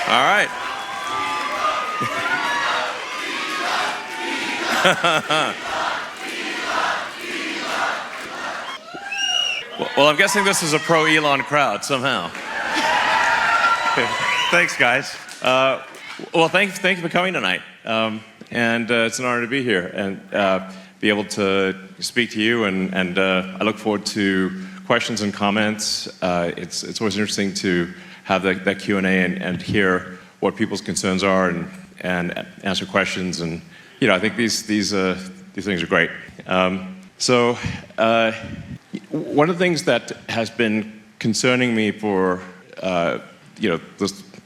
All right. Well, I'm guessing this is a pro-Elon crowd somehow. Thanks, guys. Well, thank you for coming tonight. And it's an honor to be here and be able to speak to you. And I look forward to questions and comments. It's always interesting to have that Q&A and hear what people's concerns are and answer questions. And I think these things are great. So one of the things that has been concerning me for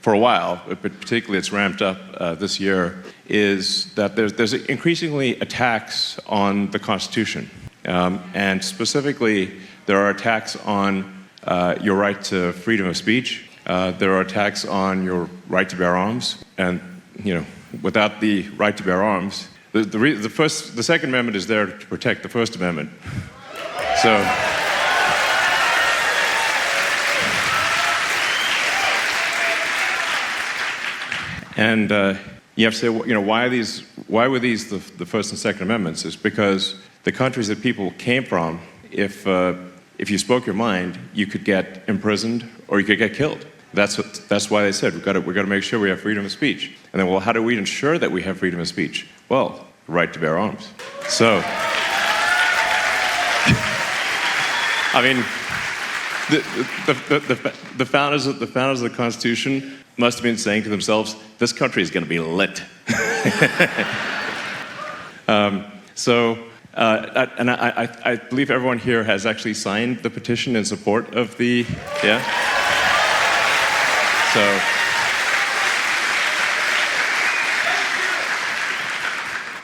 for a while, but particularly it's ramped up this year, is that there's increasingly attacks on the Constitution, and specifically there are attacks on your right to freedom of speech. There are attacks on your right to bear arms, and without the right to bear arms, the Second Amendment is there to protect the First Amendment. So. And you have to say, why were these the First and Second Amendments? It's because the countries that people came from, if you spoke your mind, you could get imprisoned or you could get killed. That's why they said we've got to make sure we have freedom of speech. And then, well, how do we ensure that we have freedom of speech? Well, the right to bear arms. So, I mean, the founders of the Constitution must have been saying to themselves, this country is going to be lit. I believe everyone here has actually signed the petition in support of the, yeah?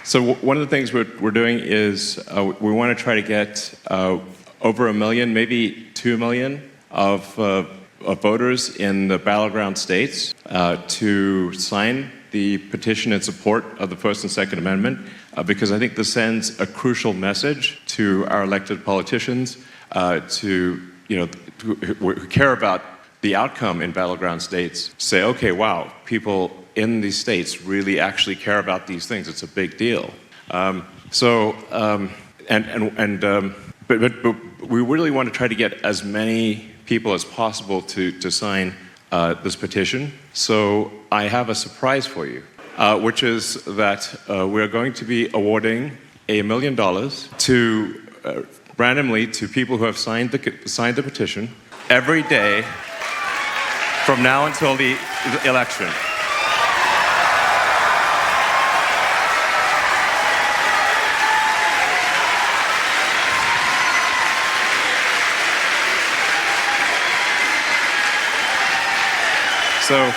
So one of the things we're doing is we want to try to get over 1 million, maybe 2 million of voters in the battleground states to sign the petition in support of the First and Second Amendment, because I think this sends a crucial message to our elected politicians who care about the outcome in battleground states. Say, okay, wow, people in these states really actually care about these things. It's a big deal. But we really want to try to get as many people as possible to sign this petition. So I have a surprise for you, which is that we're going to be awarding $1 million to randomly to people who have signed the petition every day from now until the election. So,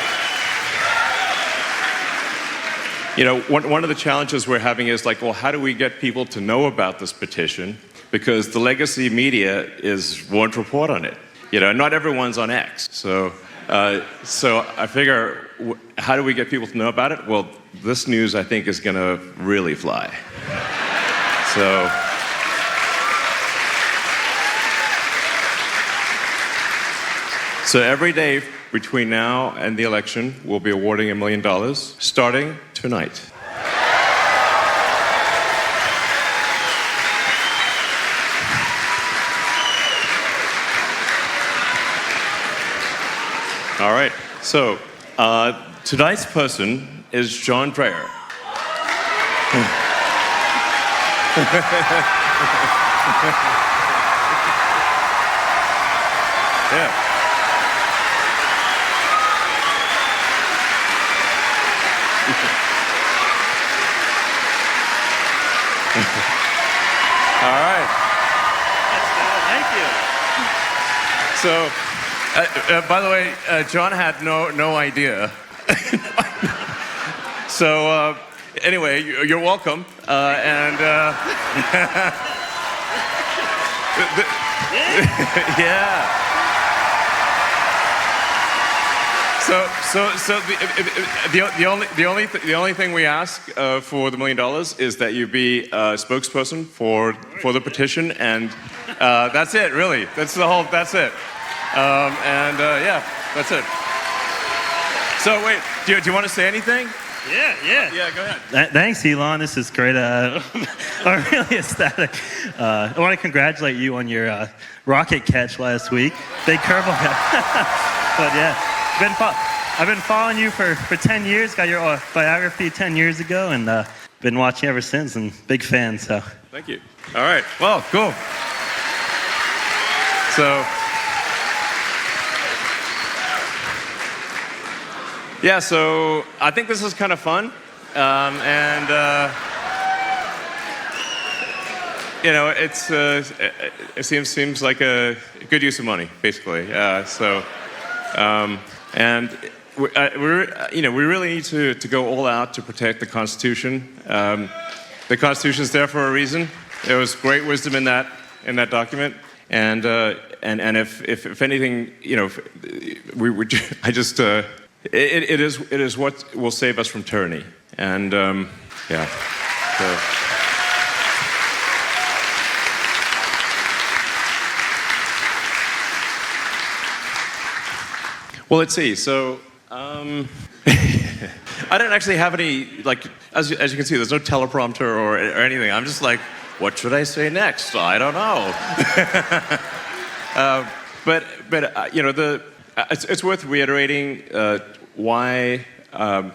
one of the challenges we're having is like, well, how do we get people to know about this petition? Because the legacy media won't report on it. Not everyone's on X. So I figure, how do we get people to know about it? Well, this news, I think, is going to really fly. So every day between now and the election, we'll be awarding $1 million, starting tonight. All right, so tonight's person is John Dreyer. Yeah. All right. Thank you. So, by the way, John had no idea. So, anyway, you're welcome. Yeah. So the only thing we ask for the $1 million is that you be a spokesperson for the petition, and that's it, really. That's it. Yeah, that's it. So wait, do you want to say anything? Yeah. Yeah, go ahead. Thanks, Elon. This is great. I'm really ecstatic. I want to congratulate you on your rocket catch last week. Big curveball. But yeah, I've been following you for 10 years. Got your biography 10 years ago, and been watching ever since. And big fan. So Thank you. All right. Well, cool. So. Yeah, so I think this is kind of fun, and it seems like a good use of money, basically. We really need to go all out to protect the Constitution. The Constitution is there for a reason. There was great wisdom in that document, and if anything, It is what will save us from tyranny, and yeah. So. Well, let's see. So I don't actually have any, like, as you can see, there's no teleprompter or anything. I'm just like, what should I say next? I don't know. It's worth reiterating why I'm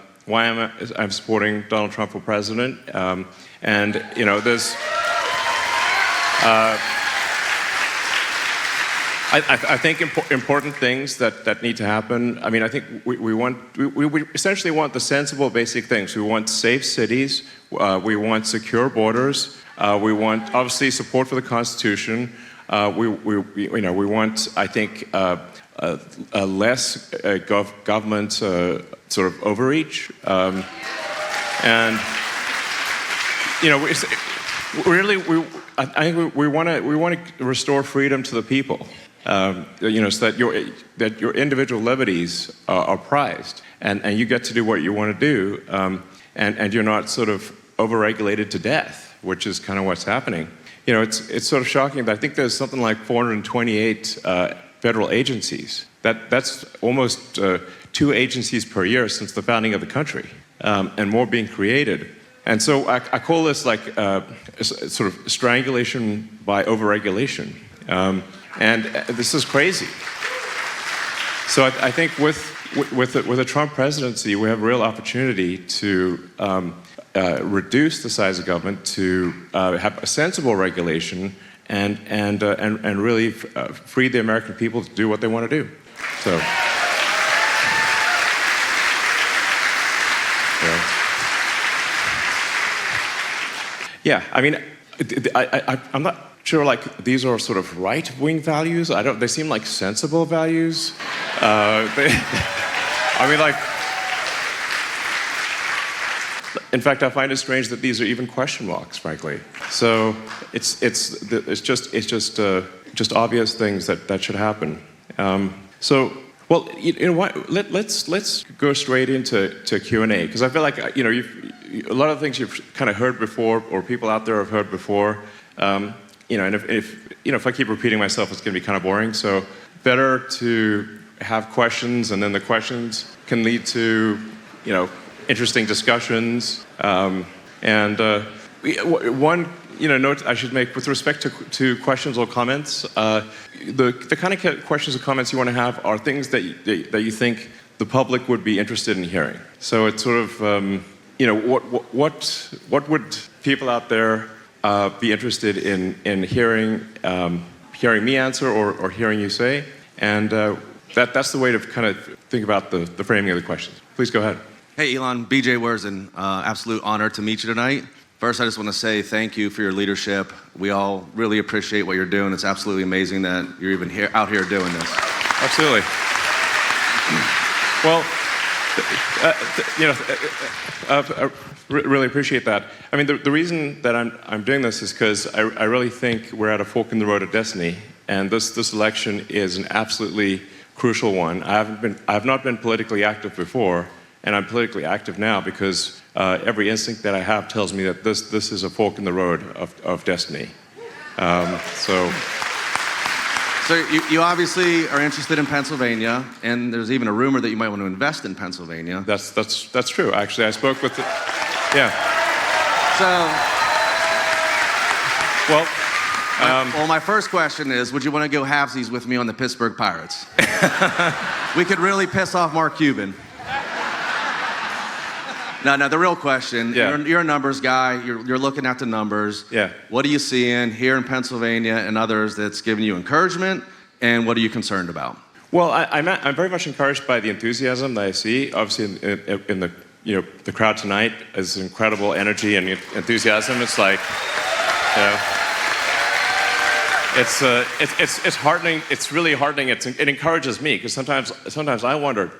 supporting Donald Trump for president, there's. I think important things that need to happen. I mean, I think we essentially want the sensible, basic things. We want safe cities. We want secure borders. We want obviously support for the Constitution. We want, I think, less government sort of overreach, I think we want to restore freedom to the people, so that your individual liberties are prized, and you get to do what you want to do, and you're not sort of overregulated to death, which is kind of what's happening. It's sort of shocking that I think there's something like 428 federal agencies. That's almost 2 agencies per year since the founding of the country, and more being created. And so I call this like sort of strangulation by overregulation, and this is crazy. So I think with the Trump presidency, we have a real opportunity to reduce the size of government, to have a sensible regulation, and really free the American people to do what they want to do. So. Yeah, I mean, I'm not sure. Like, these are sort of right-wing values. They seem like sensible values. In fact, I find it strange that these are even question marks, frankly. So it's just obvious things that should happen. Well, you know what? Let's go straight into Q&A, because I feel like a lot of things you've kind of heard before, or people out there have heard before. And if I keep repeating myself, it's going to be kind of boring. So better to have questions, and then the questions can lead to interesting discussions. One note I should make with respect to questions or comments, the kind of questions or comments you want to have are things that you think the public would be interested in hearing. So it's sort of, what would people out there be interested in hearing me answer or hearing you say? And that's the way to kind of think about the framing of the questions. Please go ahead. Hey, Elon, BJ Werzen, absolute honor to meet you tonight. First, I just want to say thank you for your leadership. We all really appreciate what you're doing. It's absolutely amazing that you're even out here doing this. Absolutely. Well, I really appreciate that. I mean, the reason that I'm doing this is because I really think we're at a fork in the road of destiny, and this election is an absolutely crucial one. I have not been politically active before, and I'm politically active now because every instinct that I have tells me that this is a fork in the road of destiny. So you obviously are interested in Pennsylvania, and there's even a rumor that you might want to invest in Pennsylvania. That's true. Actually, I spoke with yeah. Well, my first question is, would you want to go halvesies with me on the Pittsburgh Pirates? We could really piss off Mark Cuban. No, the real question, you're a numbers guy, you're looking at the numbers. Yeah. What are you seeing here in Pennsylvania and others that's giving you encouragement, and what are you concerned about? Well, I'm very much encouraged by the enthusiasm that I see. Obviously, in the crowd tonight is incredible energy and enthusiasm. It's like, it's heartening. It's really heartening. It encourages me because sometimes I wonder,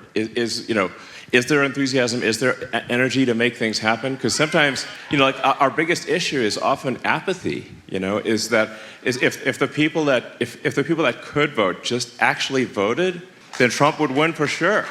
is there enthusiasm? Is there energy to make things happen? Because sometimes, like our biggest issue is often apathy. Is if the people that could vote just actually voted, then Trump would win for sure.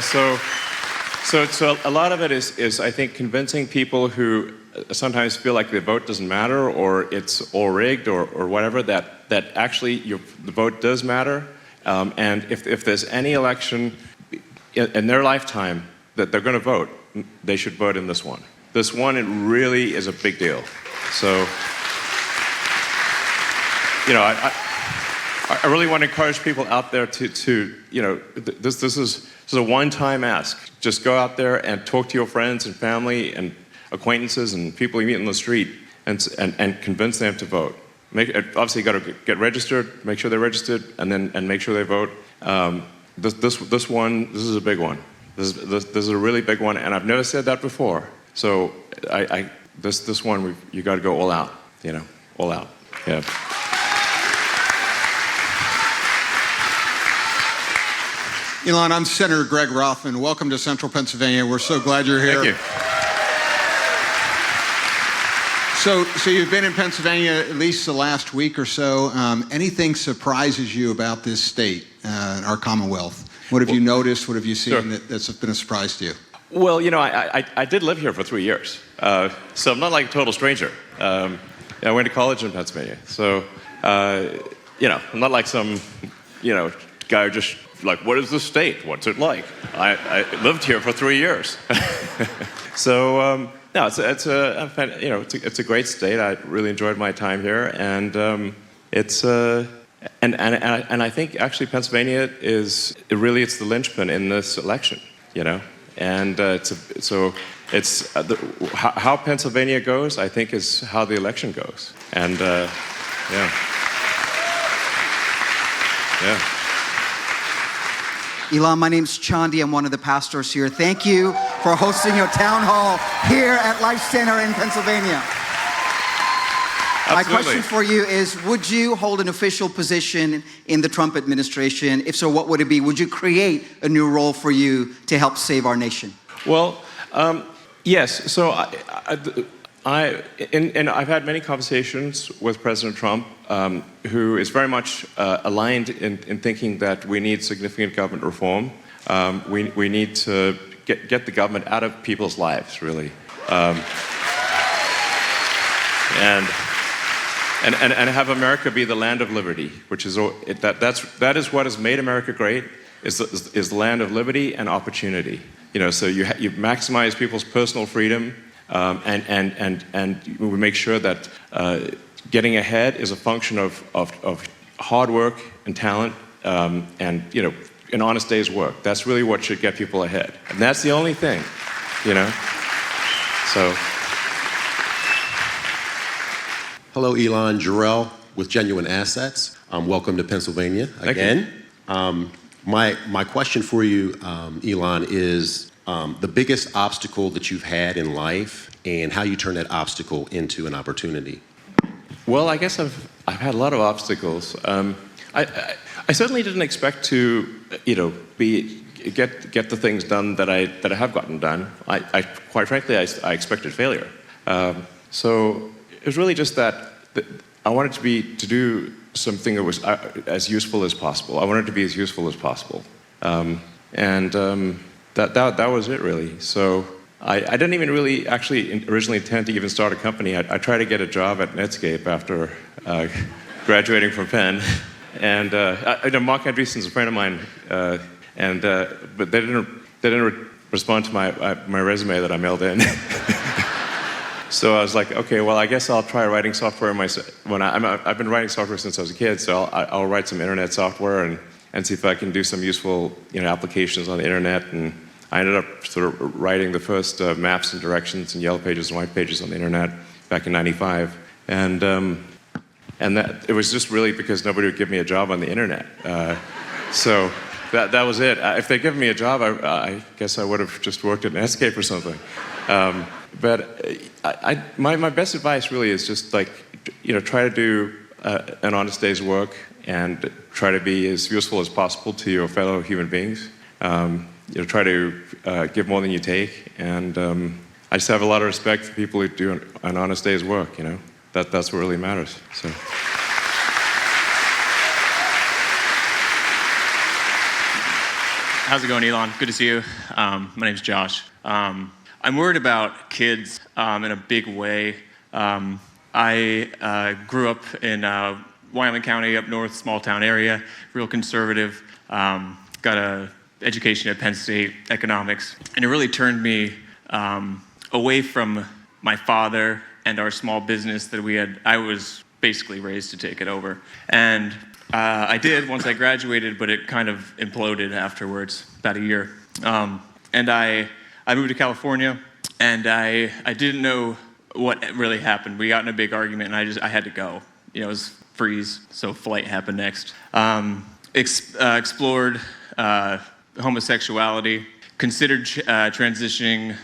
So a lot of it is I think convincing people who sometimes feel like the vote doesn't matter or it's all rigged or whatever that actually the vote does matter. And if there's any election in their lifetime that they're going to vote, they should vote in this one. This one, it really is a big deal. So, I really want to encourage people out there to this is a one-time ask. Just go out there and talk to your friends and family and acquaintances and people you meet in the street and convince them to vote. Obviously, you got to get registered, make sure they're registered, and make sure they vote. This one, this is a big one. This is a really big one, and I've never said that before. So this one, you got to go all out. All out. Yeah. Elon, I'm Senator Greg Rothman. Welcome to Central Pennsylvania. We're so glad you're here. Thank you. So you've been in Pennsylvania at least the last week or so. Anything surprises you about this state, our Commonwealth? What have you noticed? What have you seen that's been a surprise to you? Well, I did live here for 3 years, so I'm not like a total stranger. I went to college in Pennsylvania, so I'm not like some guy who just like, what is the state? What's it like? I lived here for 3 years, so. No, it's a great state. I really enjoyed my time here, and and I think actually Pennsylvania it's the linchpin in this election, and how Pennsylvania goes, I think, is how the election goes, and yeah. Elon, my name's Chandi. I'm one of the pastors here. Thank you for hosting your town hall here at Life Center in Pennsylvania. Absolutely. My question for you is, would you hold an official position in the Trump administration? If so, what would it be? Would you create a new role for you to help save our nation? Well, yes. So I've had many conversations with President Trump, who is very much aligned in thinking that we need significant government reform. We need to get the government out of people's lives, really, and have America be the land of liberty, which is that is what has made America great. Is the land of liberty and opportunity. So you maximize people's personal freedom. And we make sure that getting ahead is a function of hard work and talent and an honest day's work. That's really what should get people ahead, and that's the only thing, So. Hello, Elon. Jarrell with Genuine Assets. Welcome to Pennsylvania again. My question for you, Elon, is the biggest obstacle that you've had in life and how you turn that obstacle into an opportunity. Well, I guess I've had a lot of obstacles. I certainly didn't expect to, get the things done that I have gotten done. I quite frankly, I expected failure. So it was really just that I wanted to do something that was as useful as possible. I wanted to be as useful as possible, that was it really. So I didn't even really actually originally intend to even start a company. I tried to get a job at Netscape after graduating from Penn. And Mark Andreessen's a friend of mine, but they didn't respond to my resume that I mailed in. So I was like, okay, well, I guess I'll try writing software I've been writing software since I was a kid, so I'll write some internet software and see if I can do some useful applications on the internet. And I ended up sort of writing the first maps and directions and yellow pages and white pages on the internet back in '95. And that it was just really because nobody would give me a job on the internet. So that was it. If they'd given me a job, I guess I would have just worked at Netscape or something. But my best advice really is just like, try to do an honest day's work and try to be as useful as possible to your fellow human beings. Try to give more than you take. And I just have a lot of respect for people who do an honest day's work, That's what really matters. So. How's it going, Elon? Good to see you. My name's Josh. I'm worried about kids in a big way. I grew up in Wyoming County, up north, small town area, real conservative. Got a education at Penn State, economics, and it really turned me away from my father and our small business that we had. I was basically raised to take it over. And I did once I graduated, but it kind of imploded afterwards, about a year. And I moved to California, and I didn't know what really happened. We got in a big argument, and I had to go. It was freeze, so flight happened next. Explored homosexuality, considered transitioning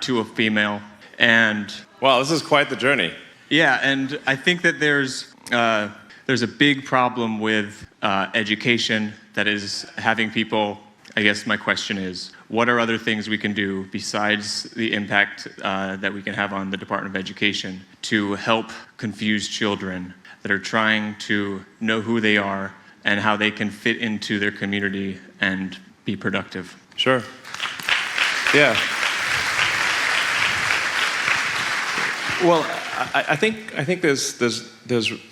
to a female, and Wow, this is quite the journey. yeah, and I think that there's a big problem with education that is having people. I guess my question is, what are other things we can do besides the impact that we can have on the Department of Education to help confused children that are trying to know who they are and how they can fit into their community and be productive? Sure. Yeah. Well, I think there's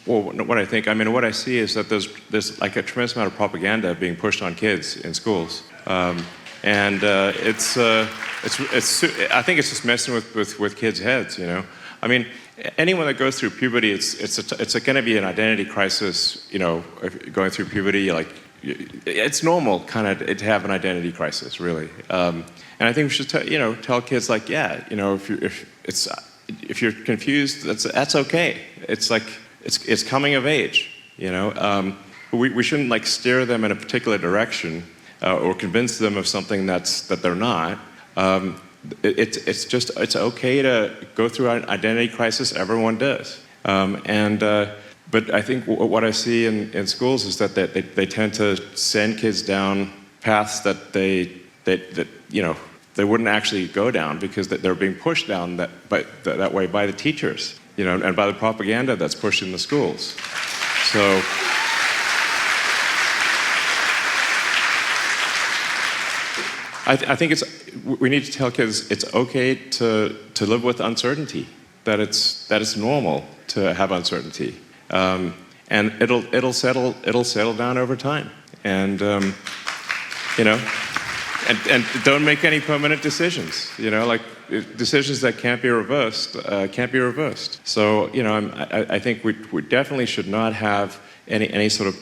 well, what I think. I mean, what I see is that there's like a tremendous amount of propaganda being pushed on kids in schools, and it's I think it's just messing with kids' heads. I mean, anyone that goes through puberty, it's going to be an identity crisis. Going through puberty, like it's normal, kind of, to have an identity crisis, really. And I think we should tell kids, like, if you're confused, that's okay. It's like it's coming of age, We shouldn't like steer them in a particular direction or convince them of something that they're not. It's okay to go through an identity crisis. Everyone does. But I think what I see in schools is that they tend to send kids down paths that they wouldn't actually go down because they're being pushed down that way by the teachers, and by the propaganda that's pushed in the schools. So, I think we need to tell kids it's okay to live with uncertainty, that it's normal to have uncertainty, and it'll settle down over time, and And don't make any permanent decisions. Like decisions that can't be reversed. So I think we definitely should not have any sort of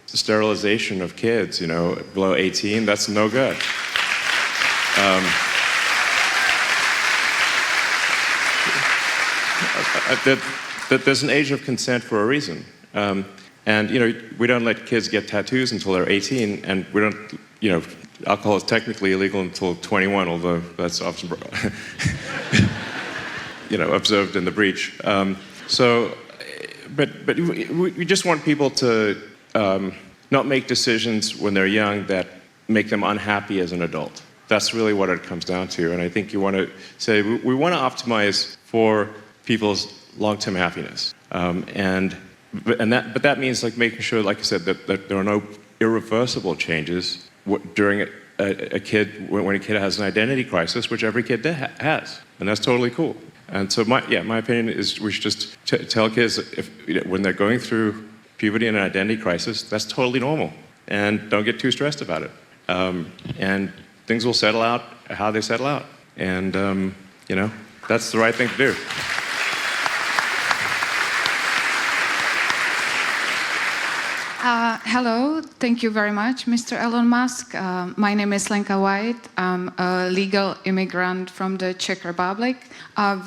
sterilization of kids. Below 18. That's no good. There's an age of consent for a reason. And we don't let kids get tattoos until they're 18, and we don't. Alcohol is technically illegal until 21, although that's often, observed in the breach. But we just want people to not make decisions when they're young that make them unhappy as an adult. That's really what it comes down to. And I think you want to say we want to optimize for people's long-term happiness. But that means like making sure, like I said, that there are no irreversible changes during a kid when a kid has an identity crisis, which every kid has, and that's totally cool. And so my opinion is we should just tell kids when they're going through puberty and an identity crisis, that's totally normal, and don't get too stressed about it. And things will settle out how they settle out, and that's the right thing to do. Hello, thank you very much, Mr. Elon Musk. My name is Lenka White. I'm a legal immigrant from the Czech Republic.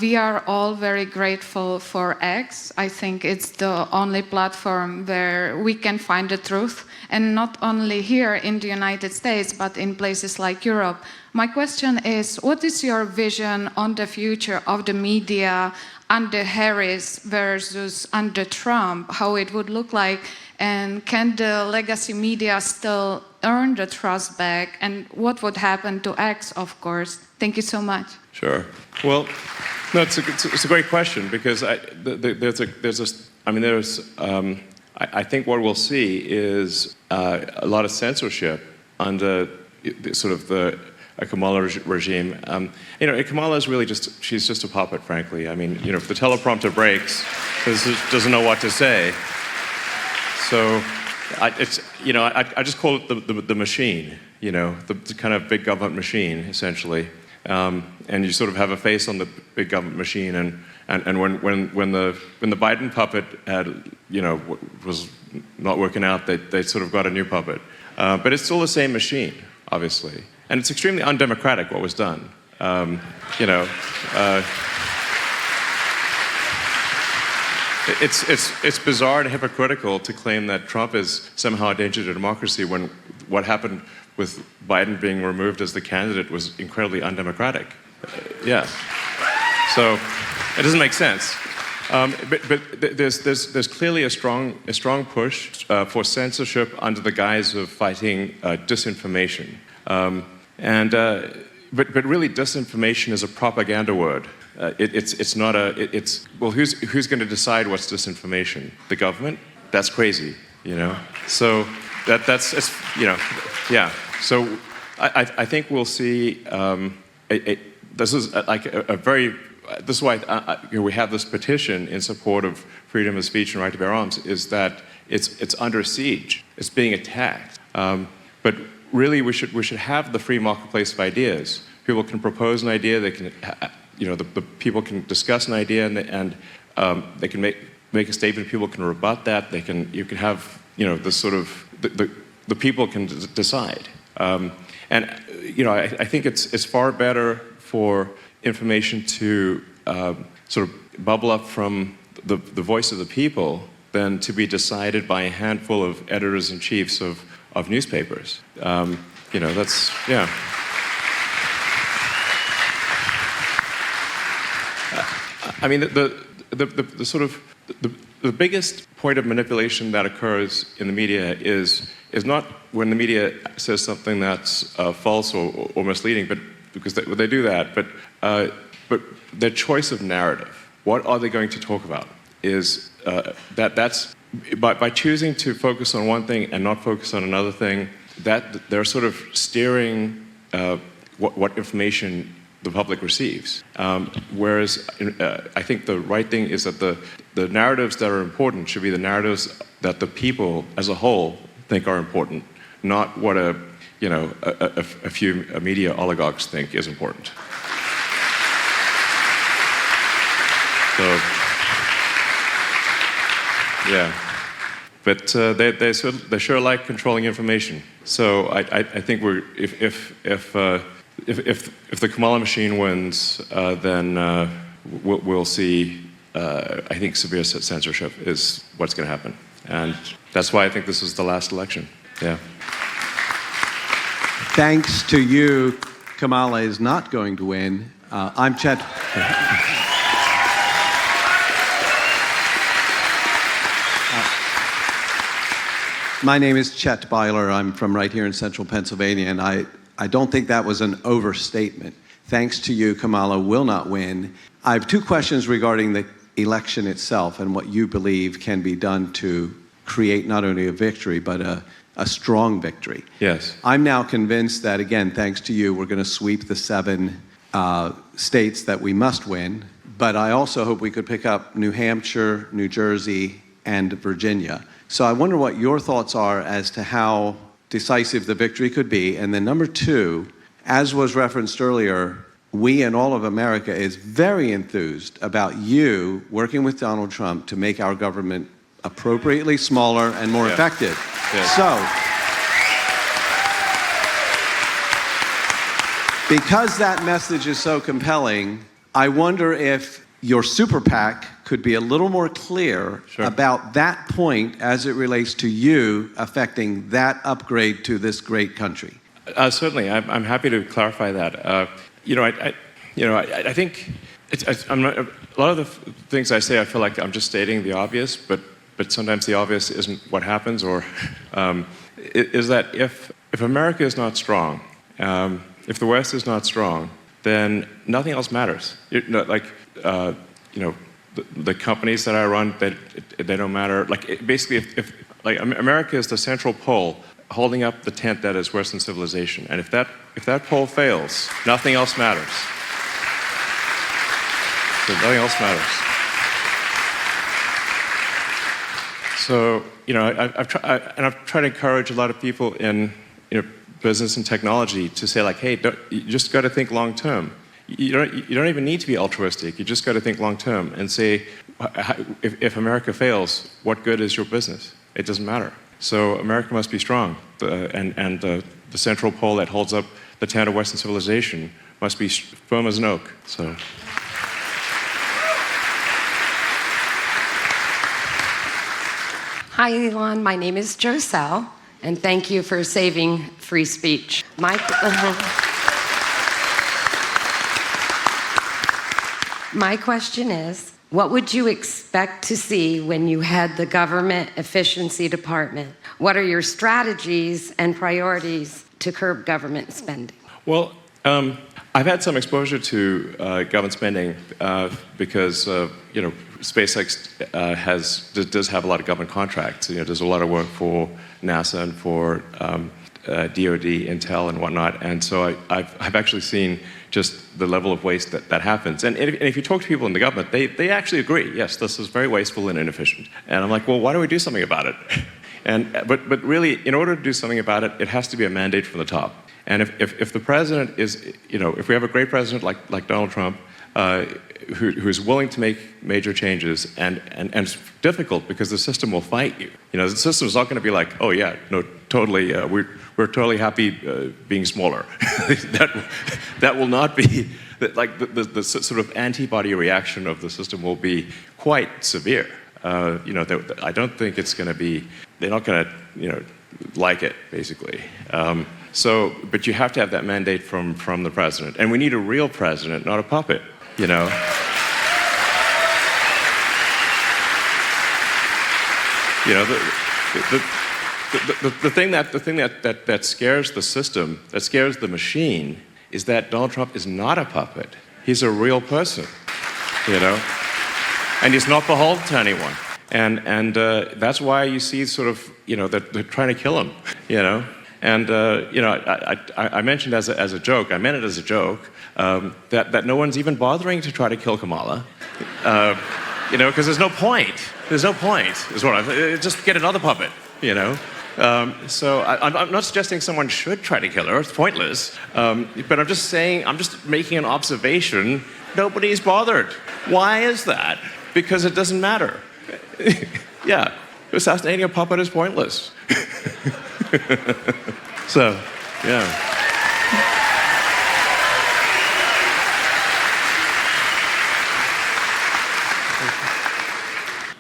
We are all very grateful for X. I think it's the only platform where we can find the truth, and not only here in the United States, but in places like Europe. My question is, what is your vision on the future of the media under Harris versus under Trump, how it would look like? And can the legacy media still earn the trust back? And what would happen to X, of course? Thank you so much. Sure. Well, no, it's a great question because I think what we'll see is a lot of censorship under sort of the Kamala regime. Kamala is really she's just a puppet, frankly. I mean, if the teleprompter breaks, doesn't know what to say. So I just call it the machine, the kind of big government machine, essentially. And you sort of have a face on the big government machine. And when the Biden puppet was not working out, they sort of got a new puppet. But it's still the same machine, obviously. And it's extremely undemocratic what was done. It's bizarre and hypocritical to claim that Trump is somehow a danger to democracy when what happened with Biden being removed as the candidate was incredibly undemocratic. Yeah. So it doesn't make sense. But there's clearly a strong push for censorship under the guise of fighting disinformation. But really, disinformation is a propaganda word. It's not well, who's going to decide what's disinformation? The government? That's crazy, So that's yeah. So I think we'll see. This is like a very. This is why we have this petition in support of freedom of speech and right to bear arms. Is that it's under siege. It's being attacked. But really, we should have the free marketplace of ideas. People can propose an idea. They can, the people can discuss an idea, and they can make a statement. People can rebut that. You can have, the sort of the people can decide. I think it's far better for information to sort of bubble up from the voice of the people than to be decided by a handful of editors-in-chiefs of newspapers. That's, yeah. I mean, the sort of the biggest point of manipulation that occurs in the media is not when the media says something that's false or misleading, but because they do that, but their choice of narrative. What are they going to talk about? Is that's by choosing to focus on one thing and not focus on another thing, that they're sort of steering what information the public receives. Whereas I think the right thing is that the narratives that are important should be the narratives that the people as a whole think are important, not what a few media oligarchs think is important. So, yeah. But they sure like controlling information. So I think if the Kamala machine wins, then we'll see. I think severe censorship is what's going to happen, and that's why I think this is the last election. Yeah. Thanks to you, Kamala is not going to win. I'm Chet. My name is Chet Byler. I'm from right here in central Pennsylvania, and I don't think that was an overstatement. Thanks to you, Kamala will not win. I have two questions regarding the election itself and what you believe can be done to create not only a victory, but a a strong victory. Yes. I'm now convinced that, again, thanks to you, we're going to sweep the 7 states that we must win. But I also hope we could pick up New Hampshire, New Jersey, and Virginia. So I wonder what your thoughts are as to how decisive the victory could be. And then number 2, as was referenced earlier, we and all of America is very enthused about you working with Donald Trump to make our government appropriately smaller and more effective. Yes. So, because that message is so compelling, I wonder if your super PAC could be a little more clear about that point as it relates to you affecting that upgrade to this great country. Certainly, I'm happy to clarify that. I think I'm not, a lot of the things I say, I feel like I'm just stating the obvious, but sometimes the obvious isn't what happens, or is that if America is not strong, if the West is not strong, then nothing else matters. The companies that I run, they don't matter. Basically, if America is the central pole holding up the tent that is Western civilization, and if that pole fails, nothing else matters. So nothing else matters. So I've tried to encourage a lot of people in business and technology to say hey, you just got to think long term. You don't even need to be altruistic. You just got to think long term and say, if America fails, what good is your business? It doesn't matter. So America must be strong, and the central pole that holds up the tent of Western civilization must be firm as an oak. So. Hi, Elon. My name is Joselle, and thank you for saving free speech. My question is, what would you expect to see when you head the Government Efficiency Department? What are your strategies and priorities to curb government spending? Well, I've had some exposure to government spending because SpaceX does have a lot of government contracts. There's a lot of work for NASA and for DoD, Intel, and whatnot. And so I've actually seen just the level of waste that happens. And if you talk to people in the government, they actually agree. Yes, this is very wasteful and inefficient. And I'm like, well, why don't we do something about it? But really, in order to do something about it, it has to be a mandate from the top. And if the president is, if we have a great president like Donald Trump, who's willing to make major changes, and it's difficult because the system will fight you. The system is not going to be like, oh yeah, no, totally, we're totally happy being smaller. that will not be, the sort of antibody reaction of the system will be quite severe. I don't think it's going to be, they're not going to, like it, basically. But you have to have that mandate from the president. And we need a real president, not a puppet, The thing that scares the system, that scares the machine, is that Donald Trump is not a puppet. He's a real person, And he's not beholden to anyone. And that's why you see sort of, that they're trying to kill him, And, I mentioned as a joke, I meant it as a joke, that no one's even bothering to try to kill Kamala, because there's no point. There's no point, is what just get another puppet, So I'm not suggesting someone should try to kill her, it's pointless. But I'm just saying, I'm just making an observation, nobody's bothered. Why is that? Because it doesn't matter. Yeah, assassinating a puppet is pointless. So, yeah.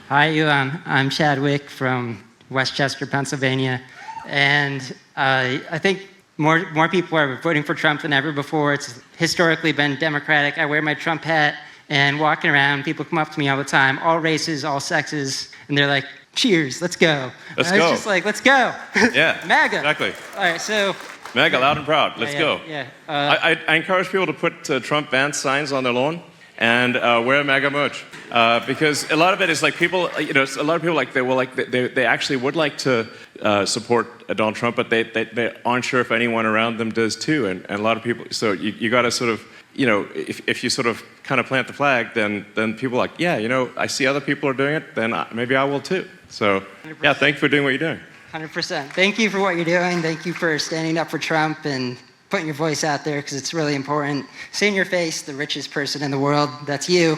Hi, Elon. I'm Chadwick from Westchester, Pennsylvania. And I think more people are voting for Trump than ever before. It's historically been Democratic. I wear my Trump hat and walking around, people come up to me all the time, all races, all sexes, and they're like, cheers, let's go. Let's go. I was just like, let's go. Yeah. MAGA. Exactly. All right, so. MAGA, loud and proud. Let's go. Yeah. I encourage people to put Trump Vance signs on their lawn and wear MAGA merch. Because a lot of it is like people, a lot of people they actually would like to support Donald Trump, but they aren't sure if anyone around them does too. And a lot of people, so you got to sort of, if you sort of kind of plant the flag, then people are like, yeah, I see other people are doing it, then maybe I will too. So, 100%. yeah, thank you for doing what you're doing. 100%. Thank you for what you're doing. Thank you for standing up for Trump and putting your voice out there, because it's really important. See in your face, the richest person in the world, that's you.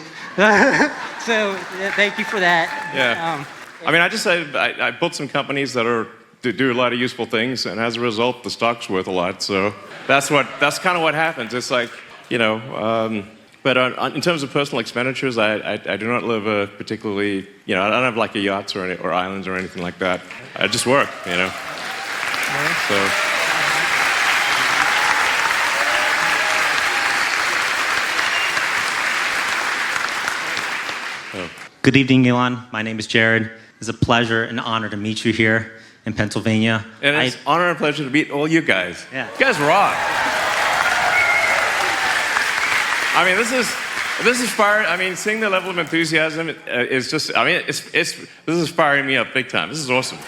So thank you for that. Yeah. I built some companies that do a lot of useful things, and as a result, the stock's worth a lot. So that's kind of what happens. It's like, but in terms of personal expenditures, I do not live a particularly, I don't have like a yachts or islands or anything like that. I just work, So. Good evening, Elon. My name is Jared. It's a pleasure and honor to meet you here in Pennsylvania. And it's an honor and pleasure to meet all you guys. Yeah. You guys rock. I mean, this is fire. I mean, seeing the level of enthusiasm is just. I mean, this is firing me up big time. This is awesome.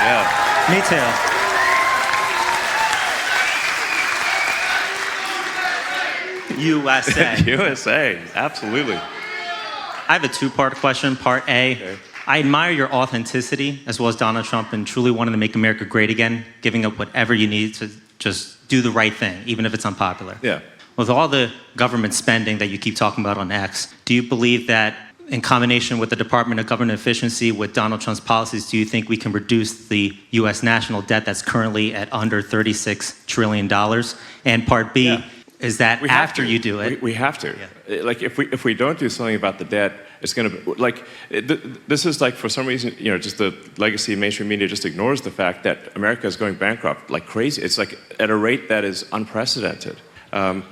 Yeah. Me too. USA. USA, absolutely. I have a two-part question. Part A, okay. I admire your authenticity as well as Donald Trump and truly wanting to make America great again, giving up whatever you need to just do the right thing, even if it's unpopular. Yeah. With all the government spending that you keep talking about on X, do you believe that in combination with the Department of Government Efficiency, with Donald Trump's policies, do you think we can reduce the U.S. national debt that's currently at under $36 trillion? And part B, yeah. Is that after you do it? We have to. Yeah. Like if we don't do something about the debt, it's going to be like this is like for some reason just the legacy of mainstream media just ignores the fact that America is going bankrupt like crazy. It's like at a rate that is unprecedented. And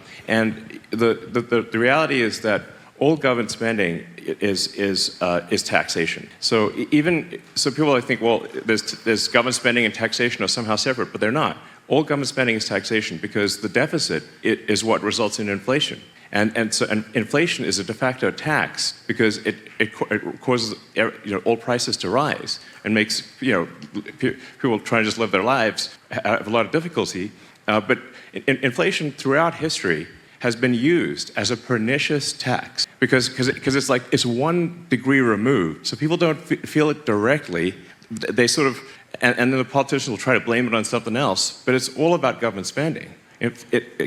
the reality is that all government spending is taxation. So people think, well, there's government spending and taxation are somehow separate, but they're not. All government spending is taxation because the deficit is what results in inflation. And inflation is a de facto tax because it causes all prices to rise and makes people trying to just live their lives have a lot of difficulty. But inflation throughout history has been used as a pernicious tax because it's like it's 1 degree removed, so people don't feel it directly. They sort of and then the politicians will try to blame it on something else, but it's all about government spending.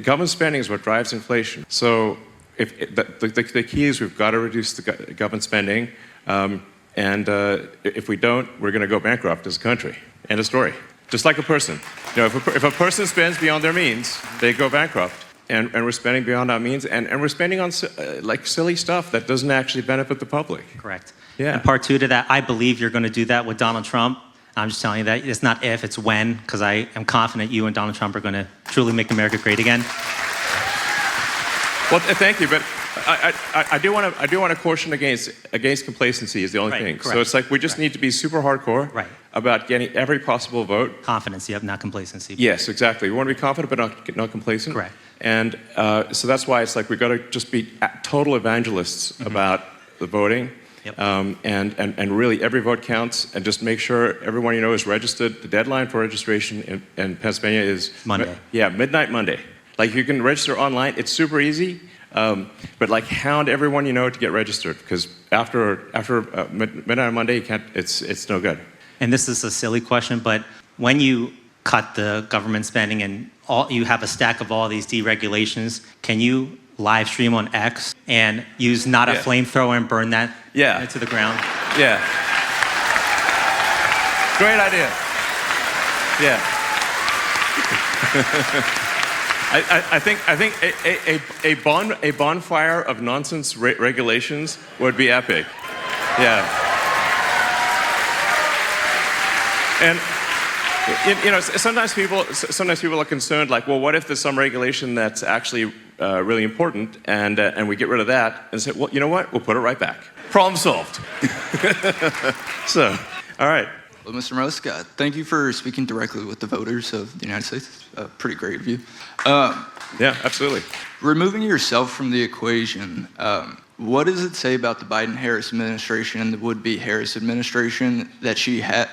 Government spending is what drives inflation. So the key is we've got to reduce the government spending, and if we don't, we're going to go bankrupt as a country. End of story. Just like a person. If a person spends beyond their means, they go bankrupt. And we're spending beyond our means, and we're spending on like silly stuff that doesn't actually benefit the public. Correct. Yeah. And part two to that, I believe you're going to do that with Donald Trump. I'm just telling you that it's not if, it's when, because I am confident you and Donald Trump are going to truly make America great again. Well, thank you, but I do want to caution against complacency is the only thing. Correct. So it's like we just need to be super hardcore about getting every possible vote. Confidence, yep, not complacency. Yes, exactly. We want to be confident, but not complacent. Correct. And so that's why it's like we've got to just be total evangelists about the voting. Yep. And really every vote counts, and just make sure everyone is registered. The deadline for registration in Pennsylvania is Monday. Midnight Monday. Like you can register online. It's super easy, but like hound everyone to get registered, because after midnight on Monday you can't. It's no good. And this is a silly question, but when you cut the government spending and you have a stack of all these deregulations, can you live stream on X and use not a flamethrower and burn that into the ground? Yeah. Great idea. Yeah. I think a bonfire of nonsense regulations would be epic. Yeah. And sometimes people are concerned, like, well, what if there's some regulation that's actually really important, and we get rid of that, and say, well, you know what? We'll put it right back. Problem solved. So, all right. Well, Mr. Musk, thank you for speaking directly with the voters of the United States. Pretty great of you. Yeah, absolutely. Removing yourself from the equation, what does it say about the Biden-Harris administration and the would-be Harris administration that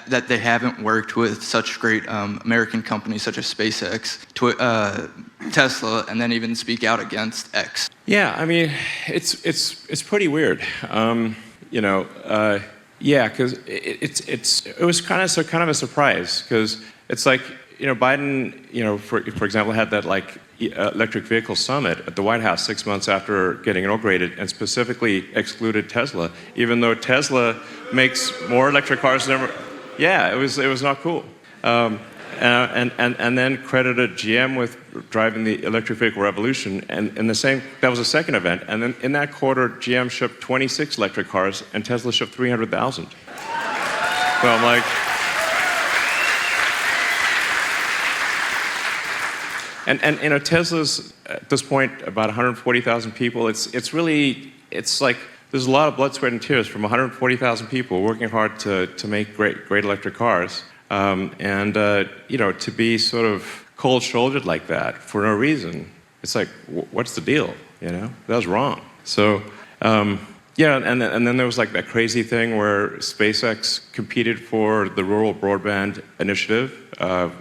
that they haven't worked with such great American companies such as SpaceX, Tesla, and then even speak out against X? Yeah, I mean, it's pretty weird. Yeah, because it was kind of a surprise, because it's like, Biden, for example, had that electric vehicle summit at the White House 6 months after getting inaugurated, and specifically excluded Tesla, even though Tesla makes more electric cars than ever. Yeah, it was not cool. And then credited GM with driving the electric vehicle revolution, and that was a second event, and then in that quarter, GM shipped 26 electric cars, and Tesla shipped 300,000. So I'm like, and Tesla's at this point about 140,000 people. It's like there's a lot of blood, sweat, and tears from 140,000 people working hard to make great electric cars. To be sort of cold-shouldered like that for no reason, it's like, what's the deal? That was wrong. So, and then there was that crazy thing where SpaceX competed for the Rural Broadband Initiative,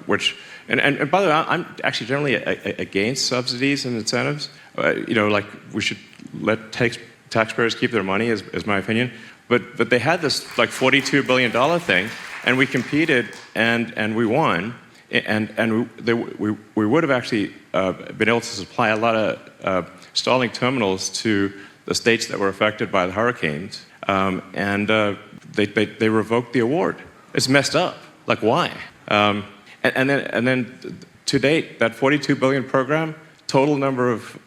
which, and by the way, I'm actually generally against subsidies and incentives. We should let taxpayers keep their money, is my opinion. But they had this $42 billion thing, and we competed, and we won, and we would have actually been able to supply a lot of Starlink terminals to the states that were affected by the hurricanes, and they revoked the award. It's messed up. Why? And then to date, that $42 billion program, total number of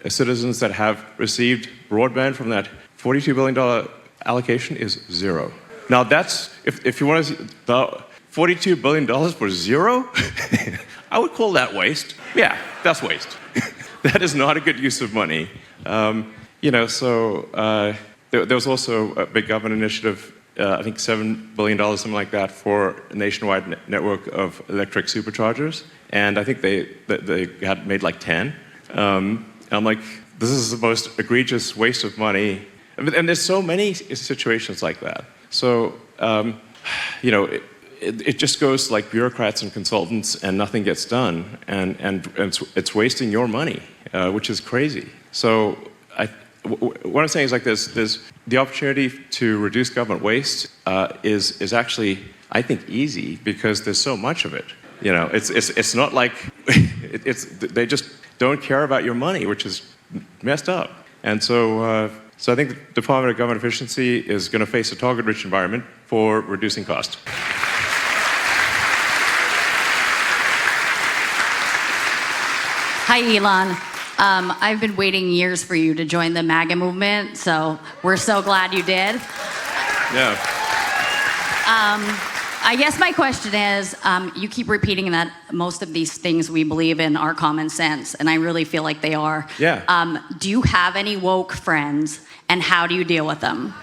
citizens that have received broadband from that $42 billion allocation is 0. Now that's, if you want to see the $42 billion for 0, I would call that waste. Yeah, that's waste. That is not a good use of money. There was also a big government initiative, I think $7 billion, something like that, for a nationwide network of electric superchargers. And I think they had made 10. And I'm like, this is the most egregious waste of money. And there's so many situations like that. So, it just goes like bureaucrats and consultants, and nothing gets done, and it's wasting your money, which is crazy. So, what I'm saying is there's the opportunity to reduce government waste is actually, I think, easy, because there's so much of it. It's not like they just don't care about your money, which is messed up. And so I think the Department of Government Efficiency is going to face a target-rich environment for reducing costs. Hi, Elon. I've been waiting years for you to join the MAGA movement, so we're so glad you did. Yeah. I guess my question is, you keep repeating that most of these things we believe in are common sense, and I really feel like they are. Yeah. Do you have any woke friends, and how do you deal with them?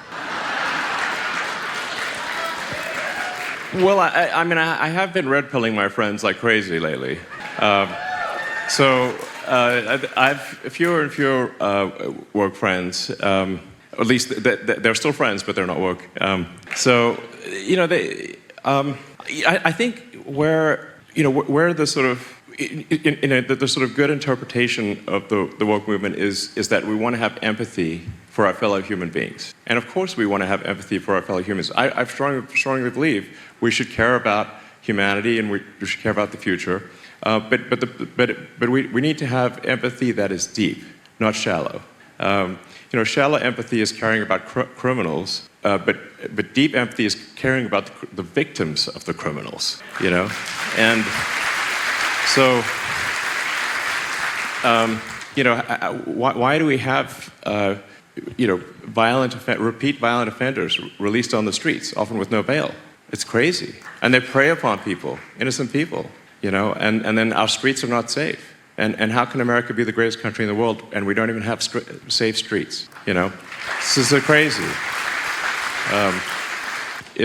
Well, I have been red-pilling my friends like crazy lately. I've fewer and fewer woke friends. At least they're still friends, but they're not woke. I think where the sort of the sort of good interpretation of the woke movement is that we want to have empathy for our fellow human beings, and of course we want to have empathy for our fellow humans. I strongly believe we should care about humanity, and we should care about the future. But we need to have empathy that is deep, not shallow. Shallow empathy is caring about criminals, but deep empathy is caring about the victims of the criminals. And so why do we have repeat violent offenders released on the streets, often with no bail? It's crazy, and they prey upon people, innocent people. And then our streets are not safe. And how can America be the greatest country in the world and we don't even have safe streets? This is so crazy.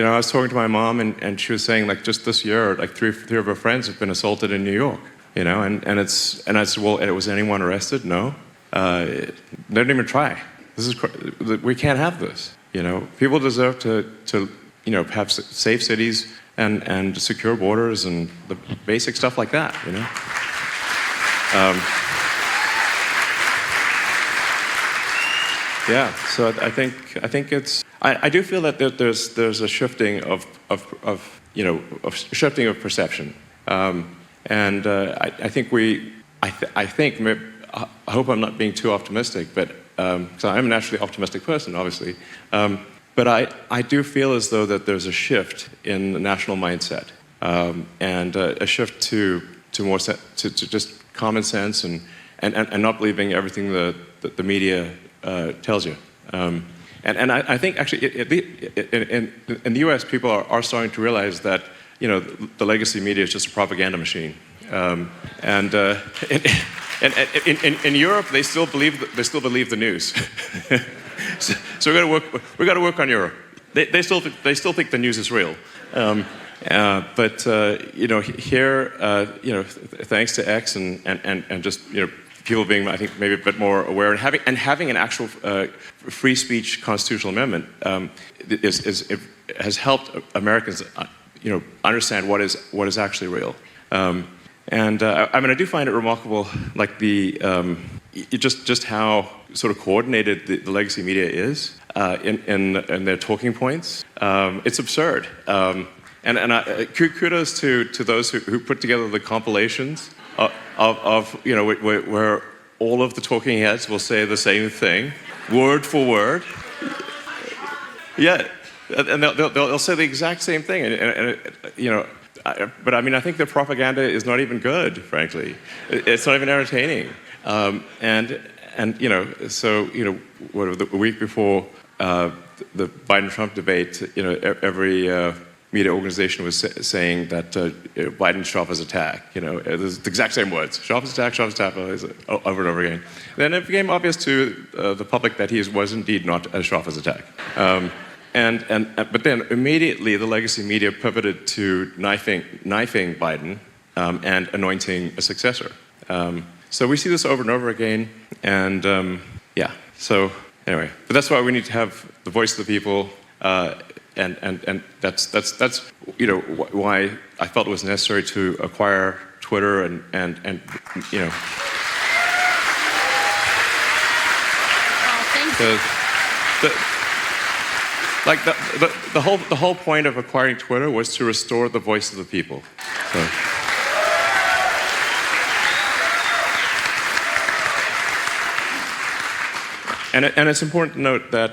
I was talking to my mom, and she was saying, like, just this year, like three of her friends have been assaulted in New York. And I said, well, was anyone arrested? No. They didn't even try. We can't have this. People deserve to have safe cities and secure borders and the basic stuff like that. Yeah. So I think it's. I do feel that there's a shifting of shifting of perception, and I think I hope I'm not being too optimistic, but because I'm a naturally optimistic person, obviously. But I do feel as though that there's a shift in the national mindset, and a shift to more to just common sense and not believing everything the media tells you. And I think actually in the U.S. people are starting to realize that the legacy media is just a propaganda machine, and in Europe they still believe the news. So we got to work on Europe. They still think the news is real, but here thanks to X and just people being, I think, maybe a bit more aware and having an actual free speech constitutional amendment has helped Americans understand what is actually real. I do find it remarkable, like just how sort of coordinated the legacy media is in their talking points. It's absurd. Kudos to those who put together the compilations of where all of the talking heads will say the same thing, word for word. Yeah, and they'll say the exact same thing, but I think the propaganda is not even good, frankly. It's not even entertaining. A week before the Biden-Trump debate, every media organization was saying that Biden shot his attack. The exact same words: shot his attack, over and over again. Then it became obvious to the public that he was indeed not a shot his attack. But then immediately the legacy media pivoted to knifing Biden and anointing a successor. So we see this over and over again, and So anyway, but that's why we need to have the voice of the people, and that's why I felt it was necessary to acquire Twitter and. The whole point of acquiring Twitter was to restore the voice of the people. So. And it's important to note that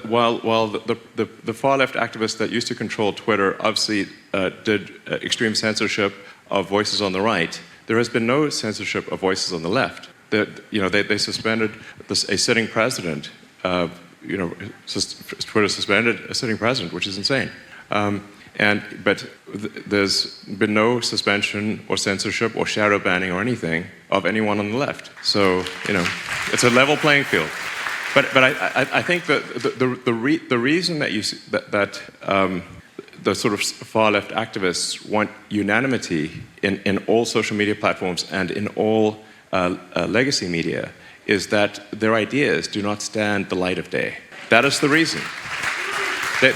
while the far left activists that used to control Twitter obviously did extreme censorship of voices on the right, there has been no censorship of voices on the left. They suspended a sitting president. Twitter suspended a sitting president, which is insane. But there's been no suspension or censorship or shadow banning or anything of anyone on the left. So it's a level playing field. But I think that the reason that the sort of far left activists want unanimity in all social media platforms and in all legacy media is that their ideas do not stand the light of day. That is the reason.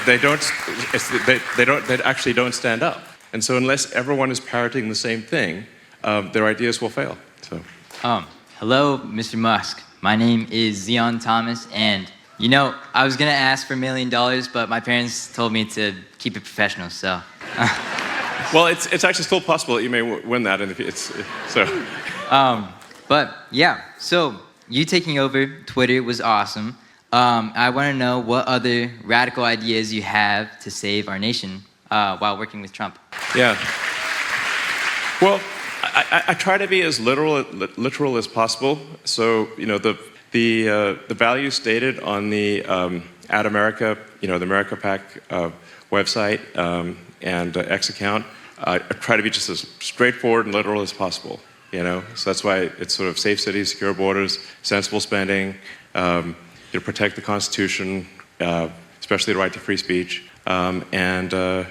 They actually don't stand up. And so unless everyone is parroting the same thing, their ideas will fail. So. Hello, Mr. Musk. My name is Zion Thomas, and I was gonna ask for $1 million, but my parents told me to keep it professional, so. Well, it's actually still possible that you may win that in the future. So. But yeah, so you taking over Twitter was awesome. I want to know what other radical ideas you have to save our nation while working with Trump. Yeah. Well, I try to be as literal as possible. So the values stated on the Ad America, the America PAC website and X account, I try to be just as straightforward and literal as possible. So that's why it's sort of safe cities, secure borders, sensible spending. Protect the Constitution, especially the right to free speech, And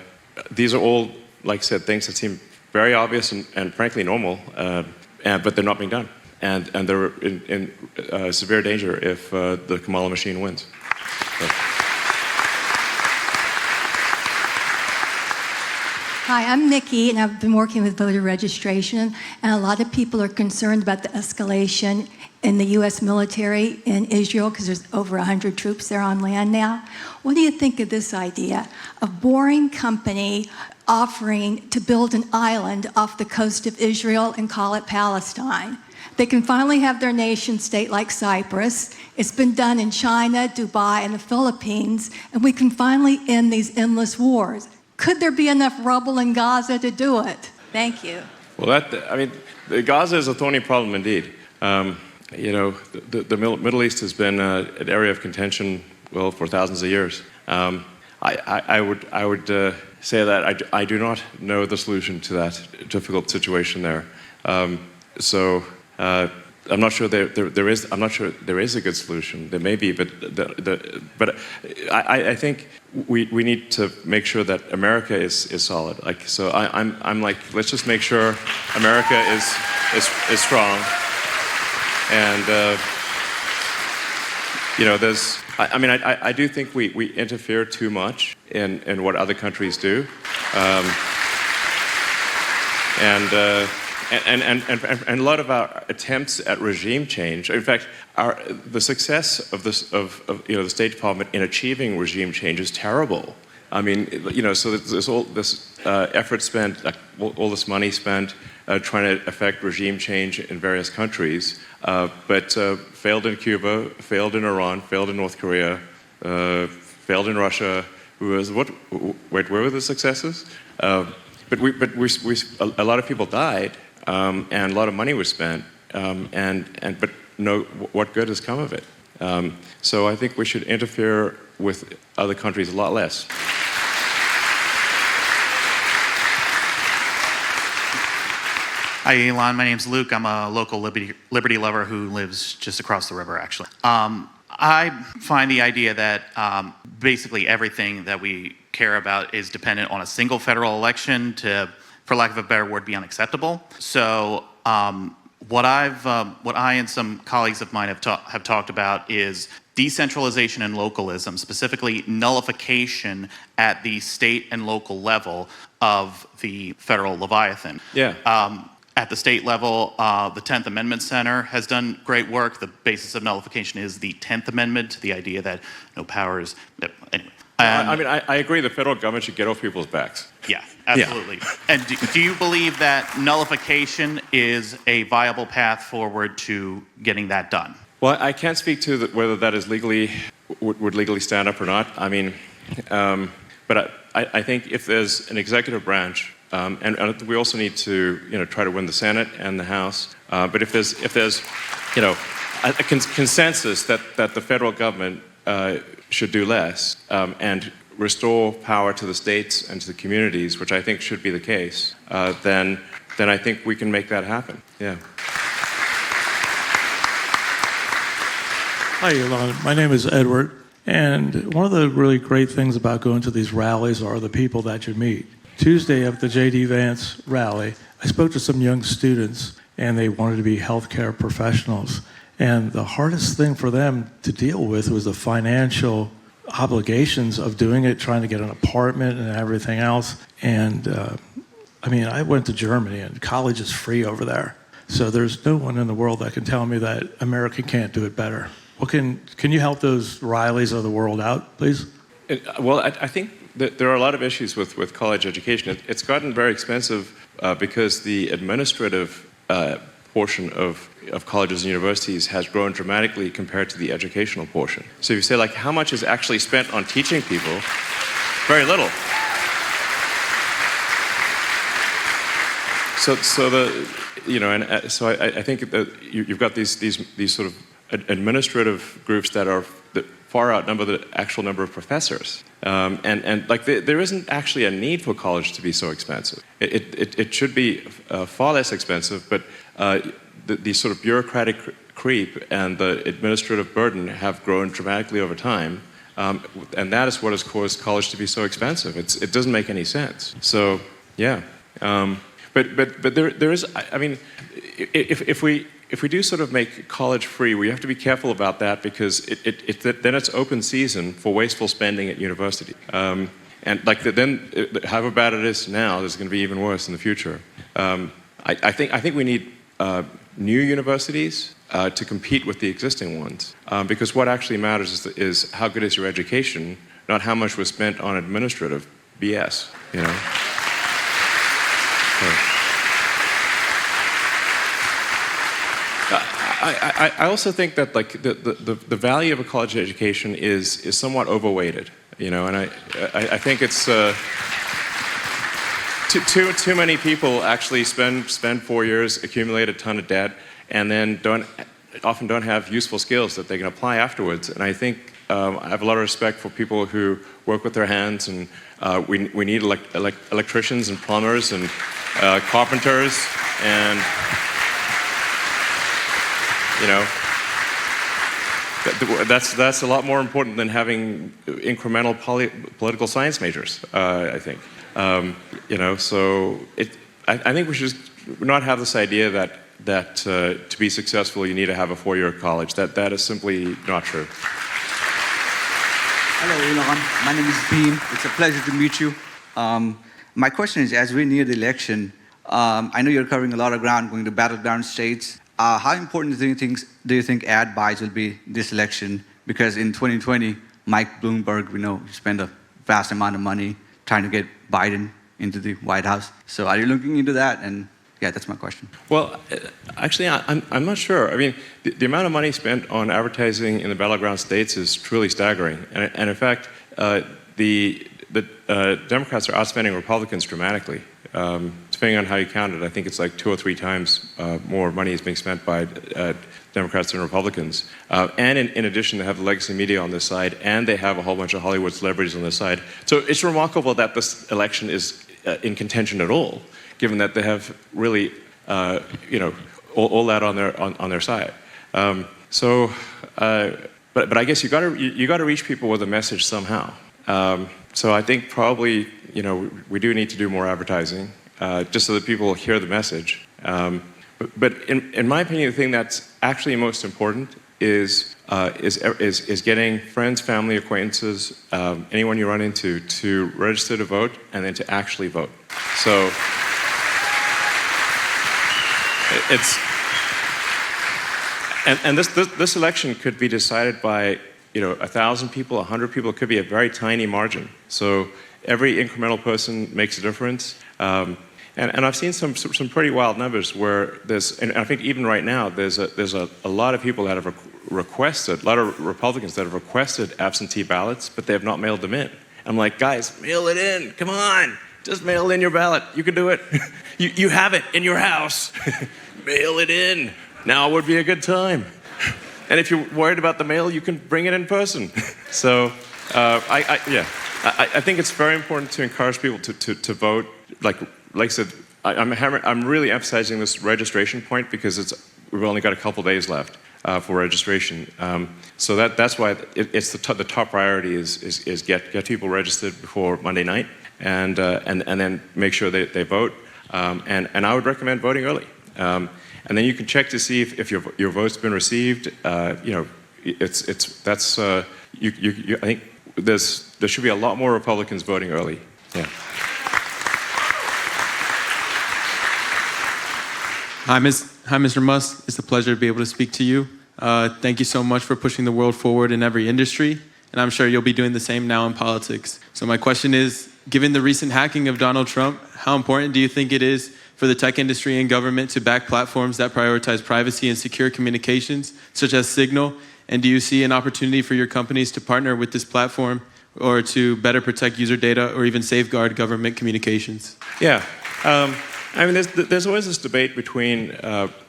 these are all, like I said, things that seem very obvious and frankly normal, but they're not being done. And they're in severe danger if the Kamala machine wins. So. Hi, I'm Nikki, and I've been working with voter registration, and a lot of people are concerned about the escalation in the U.S. military in Israel because there's over 100 troops there on land now. What do you think of this idea? A boring company offering to build an island off the coast of Israel and call it Palestine. They can finally have their nation state like Cyprus. It's been done in China, Dubai, and the Philippines, and we can finally end these endless wars. Could there be enough rubble in Gaza to do it? Thank you. Well, Gaza is a thorny problem indeed. The Middle East has been an area of contention, well, for thousands of years. I would say that I do not know the solution to that difficult situation there. I'm not sure there is. I'm not sure there is a good solution. There may be, but I think we need to make sure that America is solid. I'm like, let's just make sure America is strong. And I do think we interfere too much in what other countries do. And a lot of our attempts at regime change, in fact, the success of the State Department in achieving regime change is terrible. So there's all this effort spent, all this money spent trying to affect regime change in various countries, but failed in Cuba, failed in Iran, failed in North Korea, failed in Russia. Where were the successes? But a lot of people died. And a lot of money was spent, but what good has come of it? So I think we should interfere with other countries a lot less. Hi, Elon. My name's Luke. I'm a local liberty lover who lives just across the river, actually. I find the idea that basically everything that we care about is dependent on a single federal election to, for lack of a better word, be unacceptable. So what I and some colleagues of mine have talked about is decentralization and localism, specifically nullification at the state and local level of the federal Leviathan. Yeah. At the state level, the 10th Amendment Center has done great work. The basis of nullification is the 10th Amendment, the idea that no powers, anyway. I agree the federal government should get off people's backs. Yeah, absolutely. Yeah. And do you believe that nullification is a viable path forward to getting that done? Well, I can't speak to whether that is would legally stand up or not. But I think if there's an executive branch, and we also need to try to win the Senate and the House. But if there's a consensus that the federal government should do less and restore power to the states and to the communities, which I think should be the case, then I think we can make that happen. Yeah. Hi, Elon. My name is Edward. And one of the really great things about going to these rallies are the people that you meet. Tuesday at the J.D. Vance rally, I spoke to some young students, and they wanted to be healthcare professionals. And the hardest thing for them to deal with was the financial obligations of doing it, trying to get an apartment and everything else. And I went to Germany, and college is free over there. So there's no one in the world that can tell me that America can't do it better. Can you help those Rileys of the world out, please? Well, I think that there are a lot of issues with college education. It's gotten very expensive because the administrative portion of colleges and universities has grown dramatically compared to the educational portion. So if you say, how much is actually spent on teaching people? Very little. So I think that you've got these sort of administrative groups that far outnumber the actual number of professors. There isn't actually a need for college to be so expensive. It should be far less expensive, but the sort of bureaucratic creep and the administrative burden have grown dramatically over time. And that is what has caused college to be so expensive. It doesn't make any sense. So, yeah. But there is, I mean, if we do sort of make college free, we have to be careful about that because then it's open season for wasteful spending at university. And like then, however bad it is now, it's going to be even worse in the future. I think we need new universities to compete with the existing ones, because what actually matters is how good is your education, not how much was spent on administrative BS. You know. I also think that like the value of a college education is somewhat overweighted, you know, and I think it's too many people actually spend 4 years, accumulate a ton of debt, and then often don't have useful skills that they can apply afterwards. And I think I have a lot of respect for people who work with their hands, and we need electricians and plumbers and carpenters and. You know, that's a lot more important than having incremental political science majors, I think. You know, so I think we should not have this idea that to be successful you need to have a 4-year college. That is simply not true. Hello, Elon. My name is Beam. It's a pleasure to meet you. My question is, as we near the election, I know you're covering a lot of ground, going to battleground states. How important do you think ad buys will be this election? Because in 2020, Mike Bloomberg, we know, spent a vast amount of money trying to get Biden into the White House. So are you looking into that? And yeah, that's my question. Well, actually, I'm not sure. I mean, the amount of money spent on advertising in the battleground states is truly staggering. And in fact, the Democrats are outspending Republicans dramatically. Depending on how you count it, I think it's like 2 or 3 times more money is being spent by Democrats than Republicans. And in addition, they have the legacy media on this side, and they have a whole bunch of Hollywood celebrities on this side. So it's remarkable that this election is in contention at all, given that they have really, you know, all that on their side. But I guess you got to reach people with a message somehow. So I think probably, you know, we do need to do more advertising, just so that people hear the message. But in my opinion, the thing that's actually most important is getting friends, family, acquaintances, anyone you run into, to register to vote and then to actually vote. So this election could be decided by, you know, 1,000 people, 100 people. It could be a very tiny margin. So every incremental person makes a difference. And I've seen some pretty wild numbers where and I think even right now, there's a lot of people that have requested, a lot of Republicans that have requested absentee ballots, but they have not mailed them in. I'm like, guys, mail it in. Come on, just mail in your ballot. You can do it. you have it in your house. Mail it in. Now would be a good time. And if you're worried about the mail, you can bring it in person. So, I think it's very important to encourage people to vote. Like I said, I'm really emphasizing this registration point because we've only got a couple days left for registration. So that's why it's the top priority is get people registered before Monday night, and then make sure they vote. And I would recommend voting early. And then you can check to see if your vote's been received. You know, I think there should be a lot more Republicans voting early. Yeah. Hi, Mr. Musk. It's a pleasure to be able to speak to you. Thank you so much for pushing the world forward in every industry, and I'm sure you'll be doing the same now in politics. So my question is, given the recent hacking of Donald Trump, how important do you think it is for the tech industry and government to back platforms that prioritize privacy and secure communications, such as Signal? And do you see an opportunity for your companies to partner with this platform or to better protect user data or even safeguard government communications? Yeah. I mean, there's always this debate between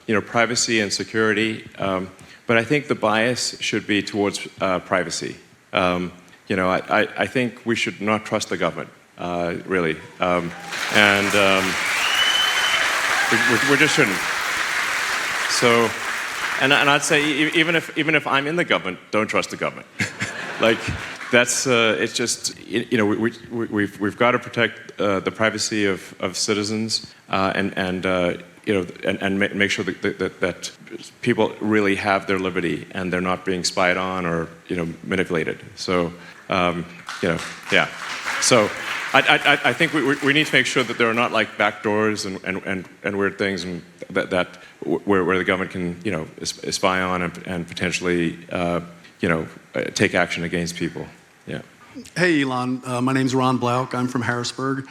you know, privacy and security, but I think the bias should be towards privacy. You know, I think we should not trust the government, really, we just shouldn't. So, and I'd say even if I'm in the government, don't trust the government. Like, that's it's just we've got to protect the privacy of citizens and make sure that people really have their liberty and they're not being spied on or manipulated. So yeah. So I think we need to make sure that there are not like back doors and weird things and where the government can spy on and potentially take action against people. Yeah. Hey, Elon. My name's Ron Blauk. I'm from Harrisburg.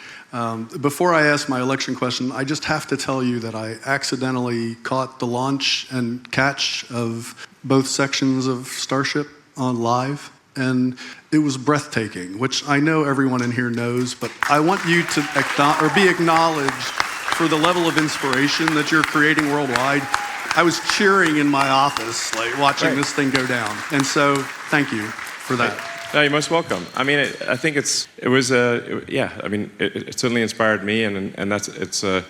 Before I ask my election question, I just have to tell you that I accidentally caught the launch and catch of both sections of Starship on live, and it was breathtaking, which I know everyone in here knows, but I want you to be acknowledged for the level of inspiration that you're creating worldwide. I was cheering in my office, like watching this thing go down, and so thank you for that. No, you're most welcome. I mean, I think it certainly inspired me, and that's a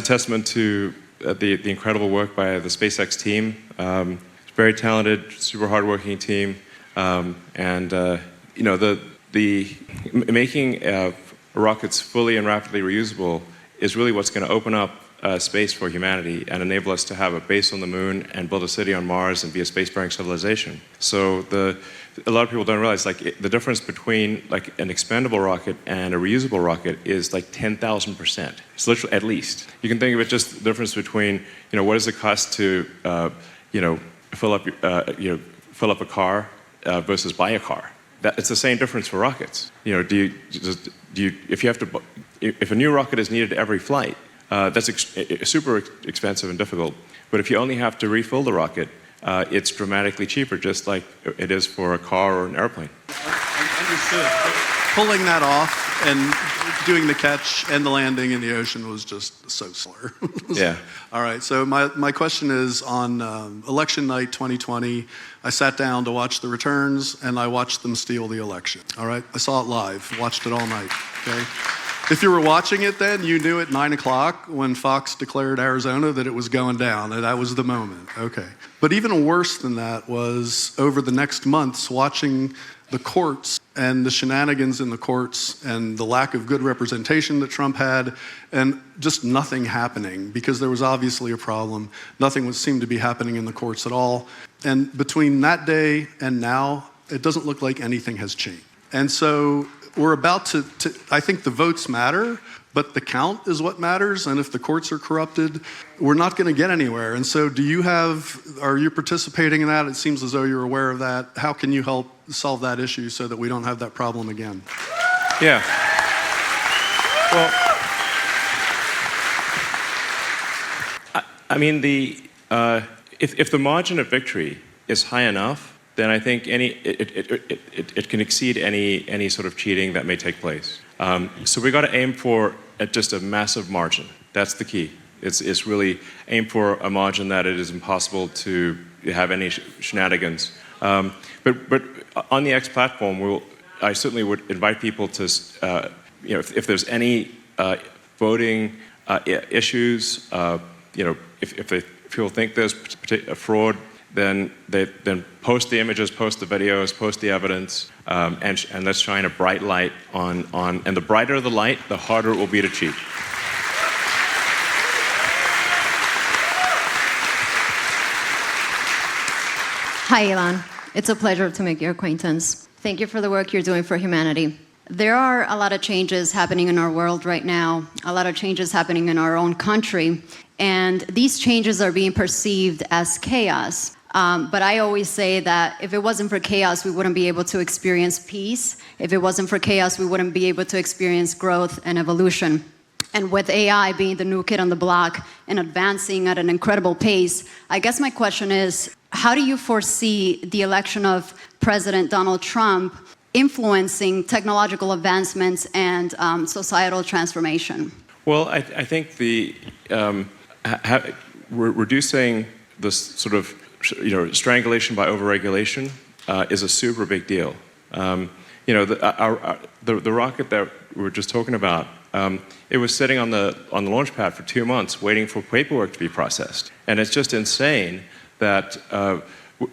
testament to the incredible work by the SpaceX team. Very talented, super hardworking team, making rockets fully and rapidly reusable is really what's going to open up space for humanity and enable us to have a base on the moon and build a city on Mars and be a spacefaring civilization. So a lot of people don't realize the difference between like an expendable rocket and a reusable rocket is like 10,000%. It's literally at least. You can think of it just the difference between what does it cost to fill up a car versus buy a car. It's the same difference for rockets. If a new rocket is needed every flight, that's super expensive and difficult. But if you only have to refill the rocket, it's dramatically cheaper, just like it is for a car or an airplane. Understood. Pulling that off and doing the catch and the landing in the ocean was just so slur. Yeah. All right, so my question is on election night 2020, I sat down to watch the returns and I watched them steal the election. All right, I saw it live, watched it all night, okay? If you were watching it then, you knew at 9 o'clock when Fox declared Arizona that it was going down, and that was the moment, okay. But even worse than that was over the next months watching the courts and the shenanigans in the courts and the lack of good representation that Trump had and just nothing happening because there was obviously a problem. Nothing seemed to be happening in the courts at all. And between that day and now, it doesn't look like anything has changed. And so we're about to I think the votes matter, but the count is what matters. And if the courts are corrupted, we're not going to get anywhere. And so are you participating in that? It seems as though you're aware of that. How can you help solve that issue so that we don't have that problem again? Yeah. Well, I mean, if the margin of victory is high enough, then I think it can exceed any sort of cheating that may take place. So we got to aim for just a massive margin. That's the key. It's really aim for a margin that it is impossible to have any shenanigans. But on the X platform, I certainly would invite people to, if there's any voting issues, if people think there's a fraud, then post the images, post the videos, post the evidence, and let's shine a bright light on. And the brighter the light, the harder it will be to cheat. Hi, Elon. It's a pleasure to make your acquaintance. Thank you for the work you're doing for humanity. There are a lot of changes happening in our world right now, a lot of changes happening in our own country, and these changes are being perceived as chaos. But I always say that if it wasn't for chaos, we wouldn't be able to experience peace. If it wasn't for chaos, we wouldn't be able to experience growth and evolution. And with AI being the new kid on the block and advancing at an incredible pace, I guess my question is, how do you foresee the election of President Donald Trump influencing technological advancements and societal transformation? Well, I think reducing this sort of strangulation by overregulation is a super big deal. The rocket that we were just talking about, it was sitting on the launch pad for 2 months waiting for paperwork to be processed. And it's just insane that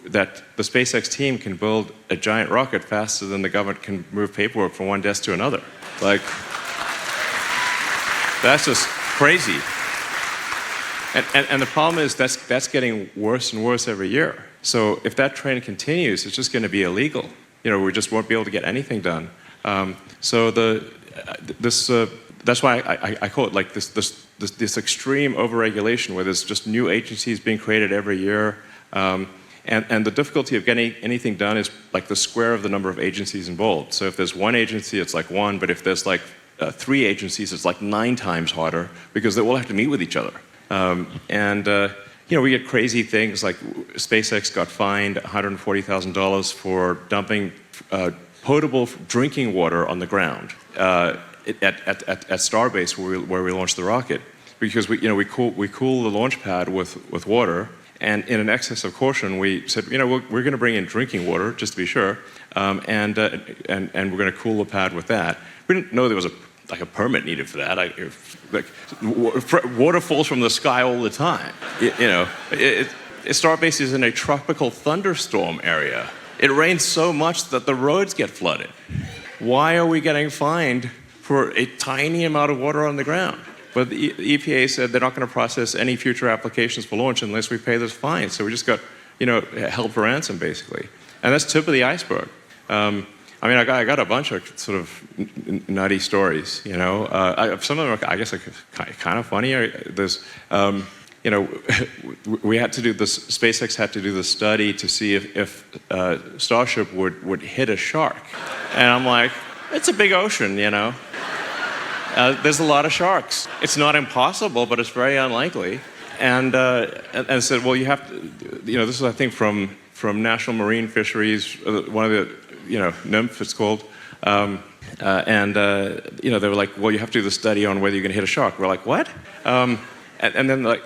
that the SpaceX team can build a giant rocket faster than the government can move paperwork from one desk to another. Like, that's just crazy. And the problem is that's getting worse and worse every year. So if that trend continues, it's just going to be illegal. We just won't be able to get anything done. That's why I call it like this extreme overregulation, where there's just new agencies being created every year. And the difficulty of getting anything done is like the square of the number of agencies involved. So if there's one agency, it's like 1, but if there's like 3 agencies, it's like 9 times harder, because they all have to meet with each other. We get crazy things like SpaceX got fined $140,000 for dumping potable drinking water on the ground at Starbase, where we launched the rocket, because we cool the launch pad with water. And in an excess of caution, we said, we're going to bring in drinking water just to be sure, and we're going to cool the pad with that. We didn't know there was a permit needed for that. Water falls from the sky all the time. Starbase is in a tropical thunderstorm area. It rains so much that the roads get flooded. Why are we getting fined for a tiny amount of water on the ground? But the EPA said they're not going to process any future applications for launch unless we pay this fine. So we just got, held for ransom, basically. And that's tip of the iceberg. I got a bunch of sort of nutty stories, Some of them are, I guess, kind of funny. There's, we had to do this, SpaceX had to do the study to see if Starship would hit a shark. And I'm like, it's a big ocean, There's a lot of sharks. It's not impossible, but it's very unlikely. And said, well, you have to, this is, I think, from National Marine Fisheries, one of the, NIMF, it's called. They were like, well, you have to do the study on whether you're going to hit a shark. We're like, what? And then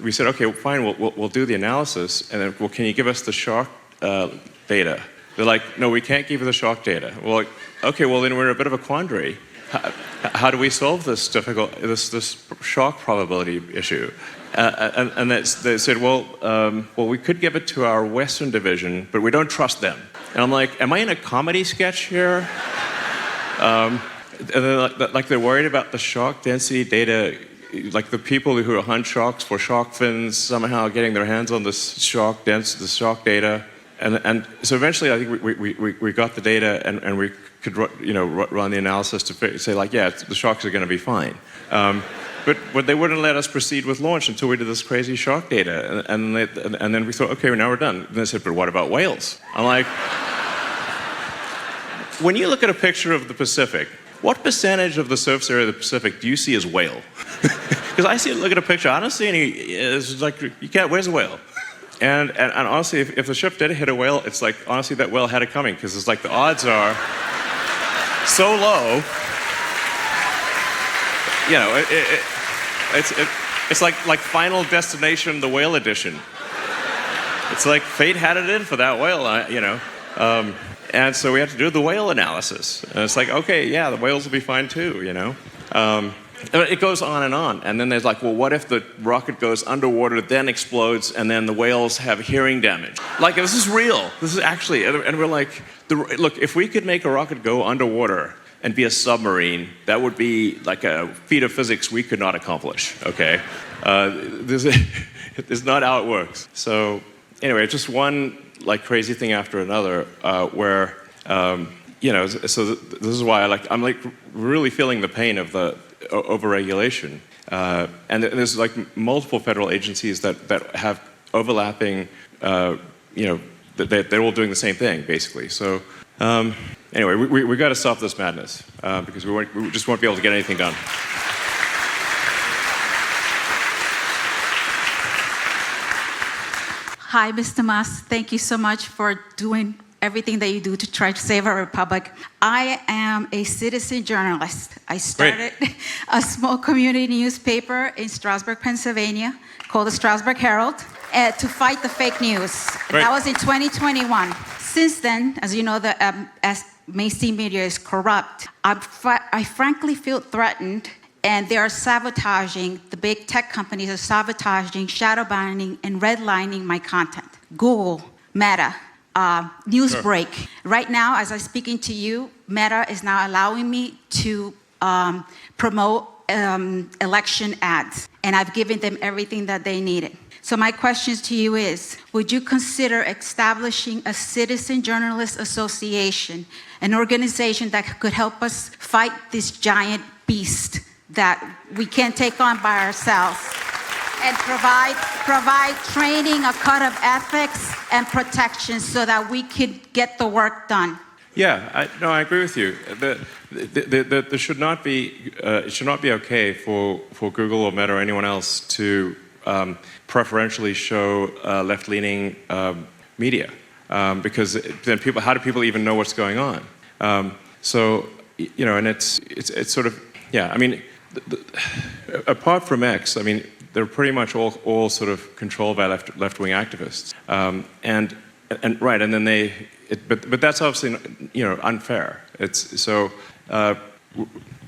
we said, okay, fine, we'll do the analysis. And then, well, can you give us the shark data? They're like, no, we can't give you the shark data. We're like, okay, well, then we're in a bit of a quandary. How do we solve this this shark probability issue? And they said, well, we could give it to our Western division, but we don't trust them. And I'm like, am I in a comedy sketch here? And they're worried about the shark density data, like the people who hunt sharks for shark fins somehow getting their hands on this shark data. And so eventually, I think we got the data, and we could run the analysis to say, like, yeah, the sharks are going to be fine. But they wouldn't let us proceed with launch until we did this crazy shark data. And then we thought, okay, now we're done. And they said, but what about whales? I'm like, when you look at a picture of the Pacific, what percentage of the surface area of the Pacific do you see as whale? Because look at a picture, I don't see any. It's like, where's a whale? And honestly, if the ship did hit a whale, it's like, honestly, that whale had it coming, because it's like the odds are so low. It's like Final Destination, the whale edition. It's like fate had it in for that whale, And so we had to do the whale analysis. And it's like, okay, yeah, the whales will be fine too, It goes on. And then there's like, well, what if the rocket goes underwater, then explodes, and then the whales have hearing damage? Like, this is real. This is actually, and we're like, look, if we could make a rocket go underwater and be a submarine, that would be like a feat of physics we could not accomplish, okay? This is not how it works. So anyway, just one like crazy thing after another, where, so this is why I'm really feeling the pain of the overregulation. And there's like multiple federal agencies that have overlapping, they're all doing the same thing, basically. So anyway, we got to stop this madness, because we just won't be able to get anything done. Hi, Mr. Musk. Thank you so much for doing everything that you do to try to save our republic. I am a citizen journalist. I started a small community newspaper in Strasburg, Pennsylvania, called the Strasburg Herald, to fight the fake news. That was in 2021. Since then, as you know, the mainstream media is corrupt. I frankly feel threatened, and they are sabotaging, the big tech companies are sabotaging, shadow banning, and redlining my content. Google, Meta, news break. Right now, as I'm speaking to you, Meta is now allowing me to promote election ads, and I've given them everything that they needed. So my questions to you is, would you consider establishing a citizen journalist association, an organization that could help us fight this giant beast that we can't take on by ourselves, and provide training, a code of ethics, and protections so that we could get the work done? Yeah, I agree with you. There should not be, it should not be okay for Google or Meta or anyone else to preferentially show left-leaning media, because then how do people even know what's going on? So, you know, and it's sort of, yeah, I mean, apart from X, I mean, they're pretty much all sort of controlled by left-wing activists, and right, and then but that's obviously, you know, unfair. It's so.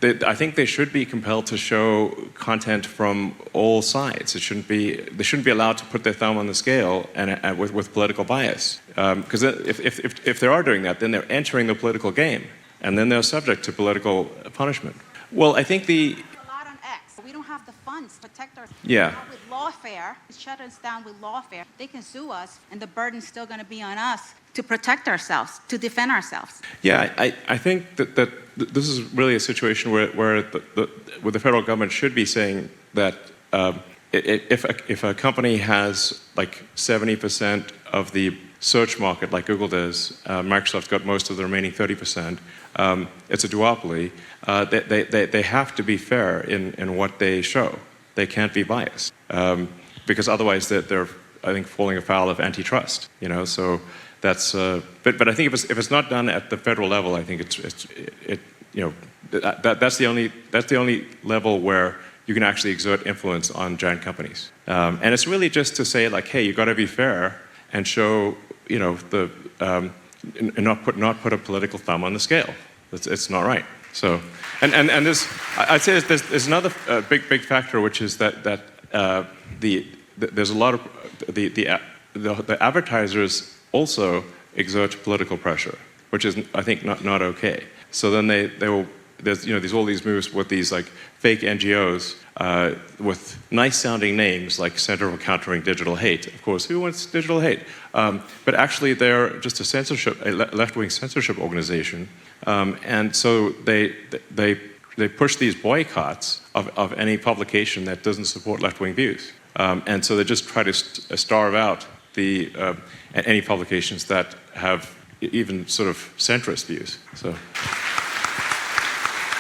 I think they should be compelled to show content from all sides. They shouldn't be allowed to put their thumb on the scale and with political bias. Because if they are doing that, then they're entering the political game, and then they're subject to political punishment. Well, I think A lot on X. We don't have the funds to protect ourselves. Yeah. With lawfare, shut us down with lawfare. They can sue us, and the burden's still going to be on us to protect ourselves, to defend ourselves. Yeah, I think that this is really a situation where the federal government should be saying that if a company has like 70% of the search market, like Google does, Microsoft's got most of the remaining 30%, it's a duopoly, they have to be fair in what they show. They can't be biased, because otherwise they're, I think, falling afoul of antitrust, you know, so that's, but I think if it's not done at the federal level, I think you know, that's the only level where you can actually exert influence on giant companies. And it's really just to say, like, hey, you've got to be fair and show, you know, and not put a political thumb on the scale. It's not right. So, and there's, I'd say there's another big factor, which is that there's a lot of the advertisers also exert political pressure, which is, I think, not okay. So then there's, you know, all these moves with these like fake NGOs with nice sounding names like Center for Countering Digital Hate. Of course, who wants digital hate? But actually they're just a left-wing censorship organization. And so they push these boycotts of any publication that doesn't support left-wing views. And so they just try to starve out any publications that have even sort of centrist views. So.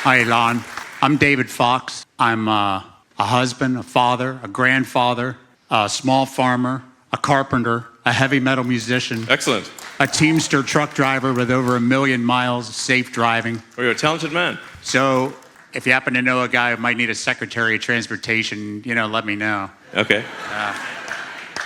Hi, Elon. I'm David Fox. I'm a husband, a father, a grandfather, a small farmer, a carpenter, a heavy metal musician. Excellent. A Teamster truck driver with over 1 million miles of safe driving. Oh, you're a talented man. So if you happen to know a guy who might need a Secretary of Transportation, you know, let me know. Okay.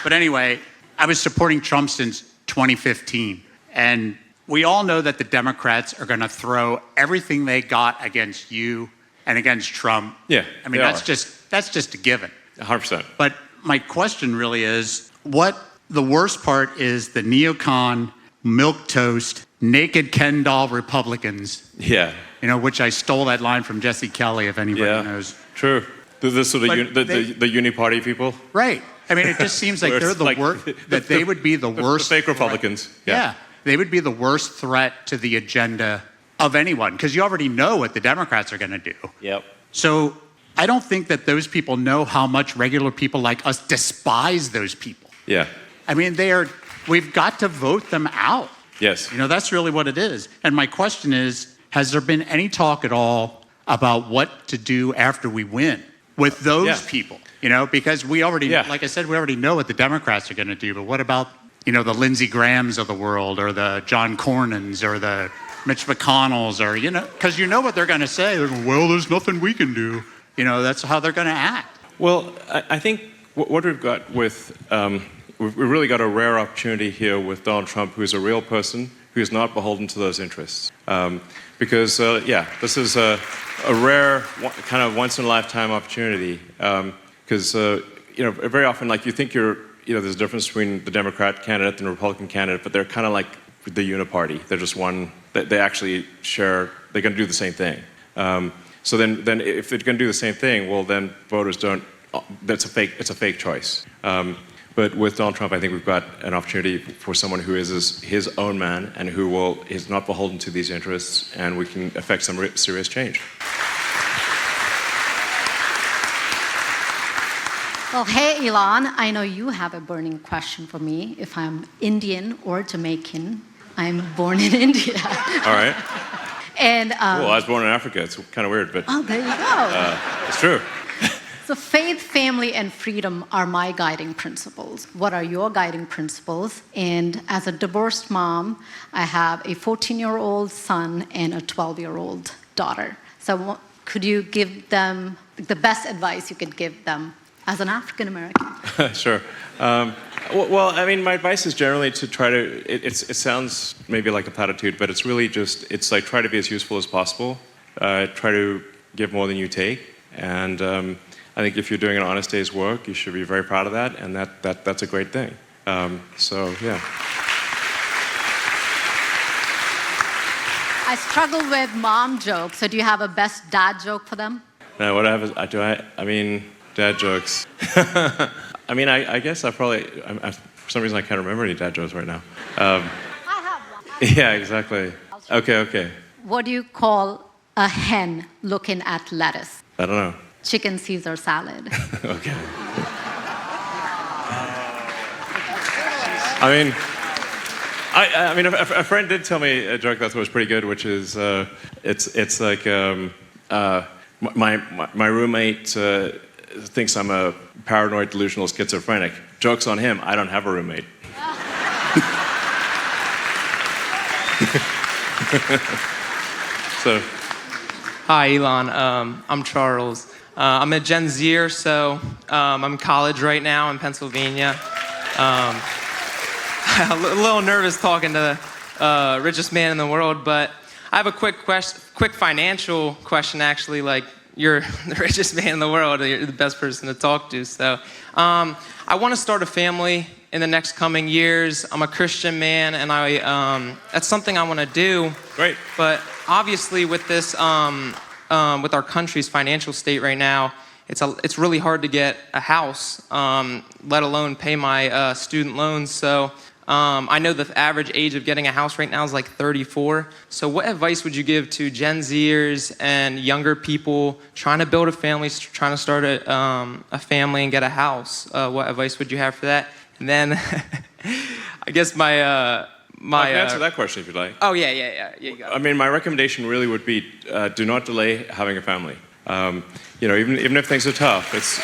But anyway, I was supporting Trump since 2015. And we all know that the Democrats are going to throw everything they got against you and against Trump. Yeah. I mean, that's just a given. 100%. But my question really is, what the worst part is the neocon, milquetoast, naked Ken doll Republicans. Yeah. You know, which I stole that line from Jesse Kelly, if anybody knows. True. The sort of the Uni-party people. Right. I mean, it just seems like they're the worst, that they would be the worst. The fake Republicans. Yeah. They would be the worst threat to the agenda of anyone, because you already know what the Democrats are going to do. Yep. So I don't think that those people know how much regular people like us despise those people. Yeah. I mean, we've got to vote them out. Yes. You know, that's really what it is. And my question is, has there been any talk at all about what to do after we win with those people? You know, because we already, like I said, we already know what the Democrats are going to do, but what about, you know, the Lindsey Grahams of the world, or the John Cornyn's, or the Mitch McConnell's, or, you know, because you know what they're going to say. They're going, well, there's nothing we can do. You know, that's how they're going to act. Well, I think what we've got with, we've really got a rare opportunity here with Donald Trump, who's a real person, who's not beholden to those interests. Because, this is a rare, kind of once-in-a-lifetime opportunity. Because, you know, very often, like, you think you're there's a difference between the Democrat candidate and the Republican candidate, but they're kind of like the Uni-party. They're just one. They actually share. They're going to do the same thing. So then, if they're going to do the same thing, well, then voters don't. It's a fake choice. But with Donald Trump, I think we've got an opportunity for someone who is his own man and who is not beholden to these interests, and we can affect some serious change. Well, hey, Elon, I know you have a burning question for me. If I'm Indian or Jamaican, I'm born in India. All right. And well, I was born in Africa. It's kind of weird, but oh, there you go. It's true. So faith, family, and freedom are my guiding principles. What are your guiding principles? And as a divorced mom, I have a 14-year-old son and a 12-year-old daughter. So could you give them the best advice you could give them as an African American? Sure. Well, I mean, my advice is generally to try to, it sounds maybe like a platitude, but it's really just, it's like try to be as useful as possible. Try to give more than you take. And I think if you're doing an honest day's work, you should be very proud of that, and that's a great thing. So, yeah. I struggle with mom jokes, so do you have a best dad joke for them? No, what I have is, I mean, dad jokes. I mean, I guess for some reason I can't remember any dad jokes right now. I have one. Yeah, exactly. Okay. What do you call a hen looking at lettuce? I don't know. Chicken Caesar salad. Okay. I mean, a friend did tell me a joke that was pretty good, which is it's like my roommate thinks I'm a paranoid, delusional schizophrenic. Joke's on him. I don't have a roommate. So. Hi, Elon. I'm Charles. I'm a Gen Zer, so I'm in college right now in Pennsylvania. A little nervous talking to the richest man in the world, but I have a quick financial question, actually. Like, you're the richest man in the world, you're the best person to talk to. So I want to start a family in the next coming years. I'm a Christian man, and that's something I want to do. Great. But obviously with this, with our country's financial state right now, it's really hard to get a house, let alone pay my student loans. So I know the average age of getting a house right now is like 34. So what advice would you give to Gen Zers and younger people trying to build a family, trying to start a family and get a house? What advice would you have for that? And then I guess I can answer that question if you'd like. Oh, yeah, you got it. I mean, my recommendation really would be do not delay having a family. Even if things are tough, it's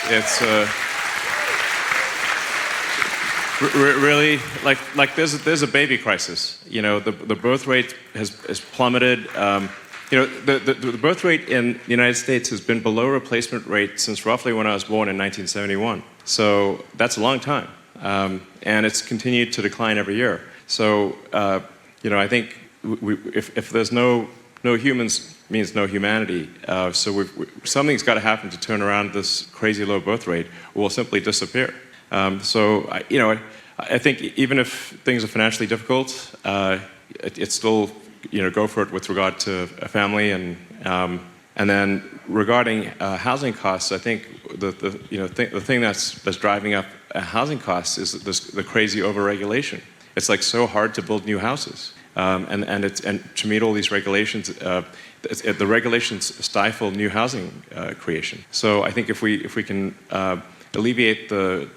really like there's a baby crisis. The birth rate has plummeted. The birth rate in the United States has been below replacement rate since roughly when I was born in 1971. So that's a long time, and it's continued to decline every year. So, I think if there's no humans, means no humanity. So something's got to happen to turn around this crazy low birth rate, or we'll simply disappear. I think even if things are financially difficult, it's still, go for it with regard to a family. And then regarding housing costs, I think the thing that's driving up housing costs is the crazy overregulation. It's like so hard to build new houses, and to meet all these regulations, the regulations stifle new housing creation. So I think if we can alleviate the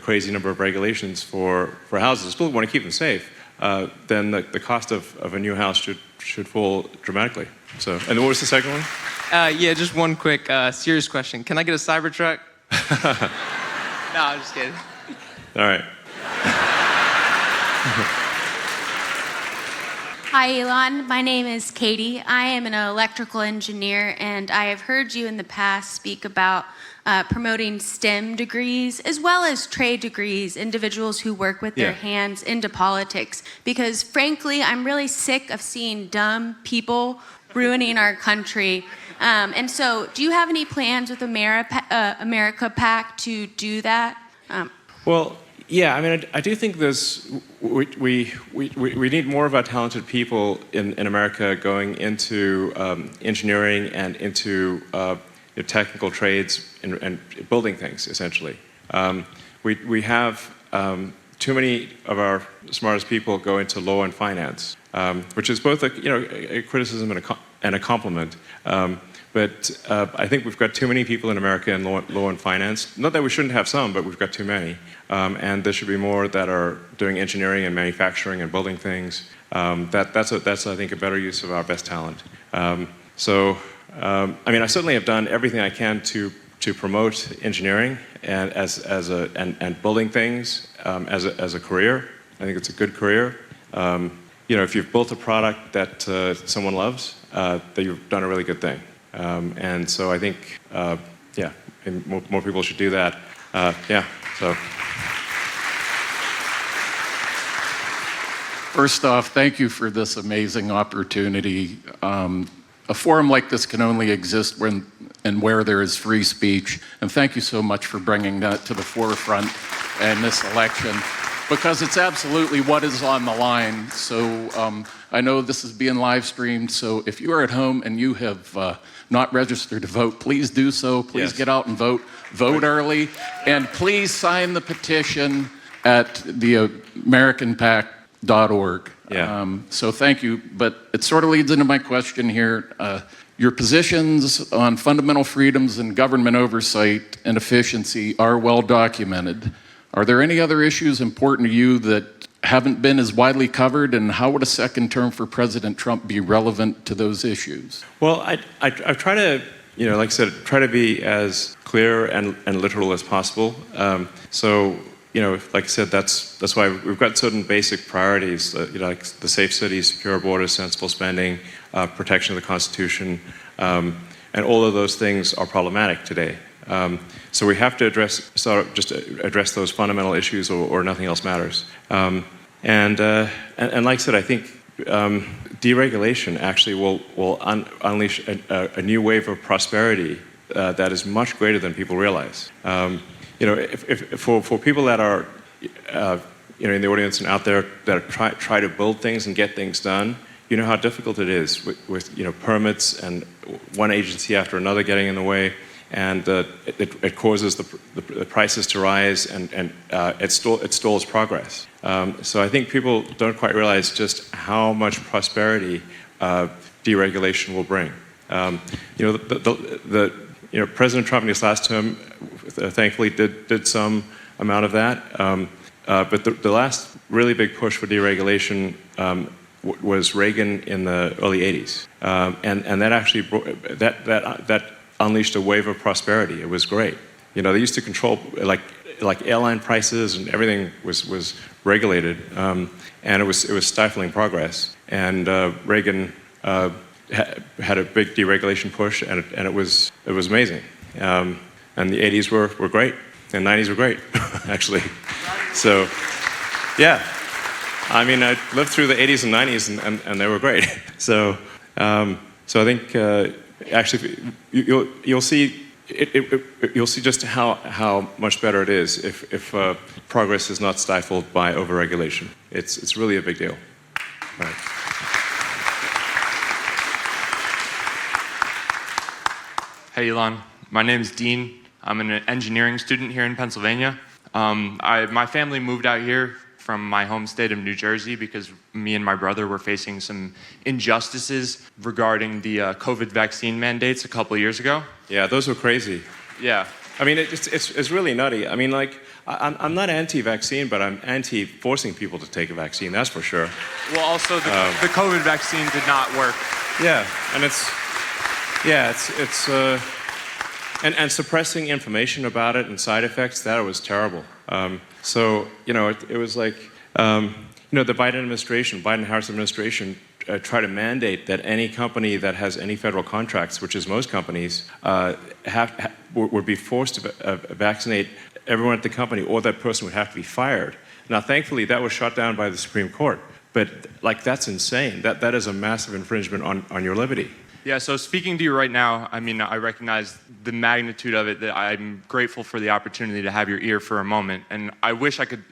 crazy number of regulations for houses, still want to keep them safe, then the cost of a new house should fall dramatically. So, and what was the second one? Yeah, just one quick serious question. Can I get a Cybertruck? No, I'm just kidding. All right. Hi, Elon. My name is Katie. I am an electrical engineer, and I have heard you in the past speak about promoting STEM degrees as well as trade degrees, individuals who work with their hands into politics. Because frankly, I'm really sick of seeing dumb people ruining our country. And so do you have any plans with America PAC to do that? Well, yeah, I mean, I do think we need more of our talented people in America going into engineering and into technical trades and building things, essentially. We have too many of our smartest people go into law and finance, which is both a criticism and a compliment. But I think we've got too many people in America in law and finance. Not that we shouldn't have some, but we've got too many. And there should be more that are doing engineering and manufacturing and building things. That's I think, a better use of our best talent. I mean, I certainly have done everything I can to promote engineering and building things as a career. I think it's a good career. If you've built a product that someone loves, that you've done a really good thing. And so I think, more people should do that. So. First off, thank you for this amazing opportunity. A forum like this can only exist when and where there is free speech. And thank you so much for bringing that to the forefront in this election, because it's absolutely what is on the line. So I know this is being live streamed, so if you are at home and you have not registered to vote, please do so. Please get out and vote. Vote early. And please sign the petition at the AmericanPact.org. So thank you. But it sort of leads into my question here. Your positions on fundamental freedoms and government oversight and efficiency are well documented. Are there any other issues important to you that haven't been as widely covered, and how would a second term for President Trump be relevant to those issues? Well, I try to, like I said, try to be as clear and literal as possible. Like I said, that's why we've got certain basic priorities, like the safe cities, secure borders, sensible spending, protection of the Constitution, and all of those things are problematic today. So we have to address those fundamental issues, or nothing else matters. And like I said, I think deregulation actually will unleash a new wave of prosperity that is much greater than people realize. For people that are in the audience and out there that try to build things and get things done, you know how difficult it is with permits and one agency after another getting in the way. And it causes the prices to rise, and it stalls progress. So I think people don't quite realize just how much prosperity deregulation will bring. President Trump in his last term, thankfully, did some amount of that. But the last really big push for deregulation was Reagan in the early '80s, and that actually that unleashed a wave of prosperity. It was great. They used to control like airline prices, and everything was regulated, and it was stifling progress. And Reagan had a big deregulation push, and it was amazing. And the '80s were great, and '90s were great, actually. So, yeah. I mean, I lived through the '80s and '90s, and they were great. So I think. Actually, you'll see just how much better it is if progress is not stifled by overregulation. It's really a big deal. Right. Hey, Elon. My name is Dean. I'm an engineering student here in Pennsylvania. My family moved out here from my home state of New Jersey because me and my brother were facing some injustices regarding the COVID vaccine mandates a couple of years ago. Yeah, those were crazy. Yeah. I mean, it's really nutty. I mean, like, I'm not anti-vaccine, but I'm anti-forcing people to take a vaccine, that's for sure. Well, also, the COVID vaccine did not work. Yeah, and and suppressing information about it and side effects, that was terrible. It was like, the Biden-Harris administration tried to mandate that any company that has any federal contracts, which is most companies, would be forced to vaccinate everyone at the company, or that person would have to be fired. Now, thankfully, that was shot down by the Supreme Court. But, that's insane. That is a massive infringement on your liberty. Yeah, so speaking to you right now, I mean, I recognize the magnitude of it, that I'm grateful for the opportunity to have your ear for a moment. And I wish I could,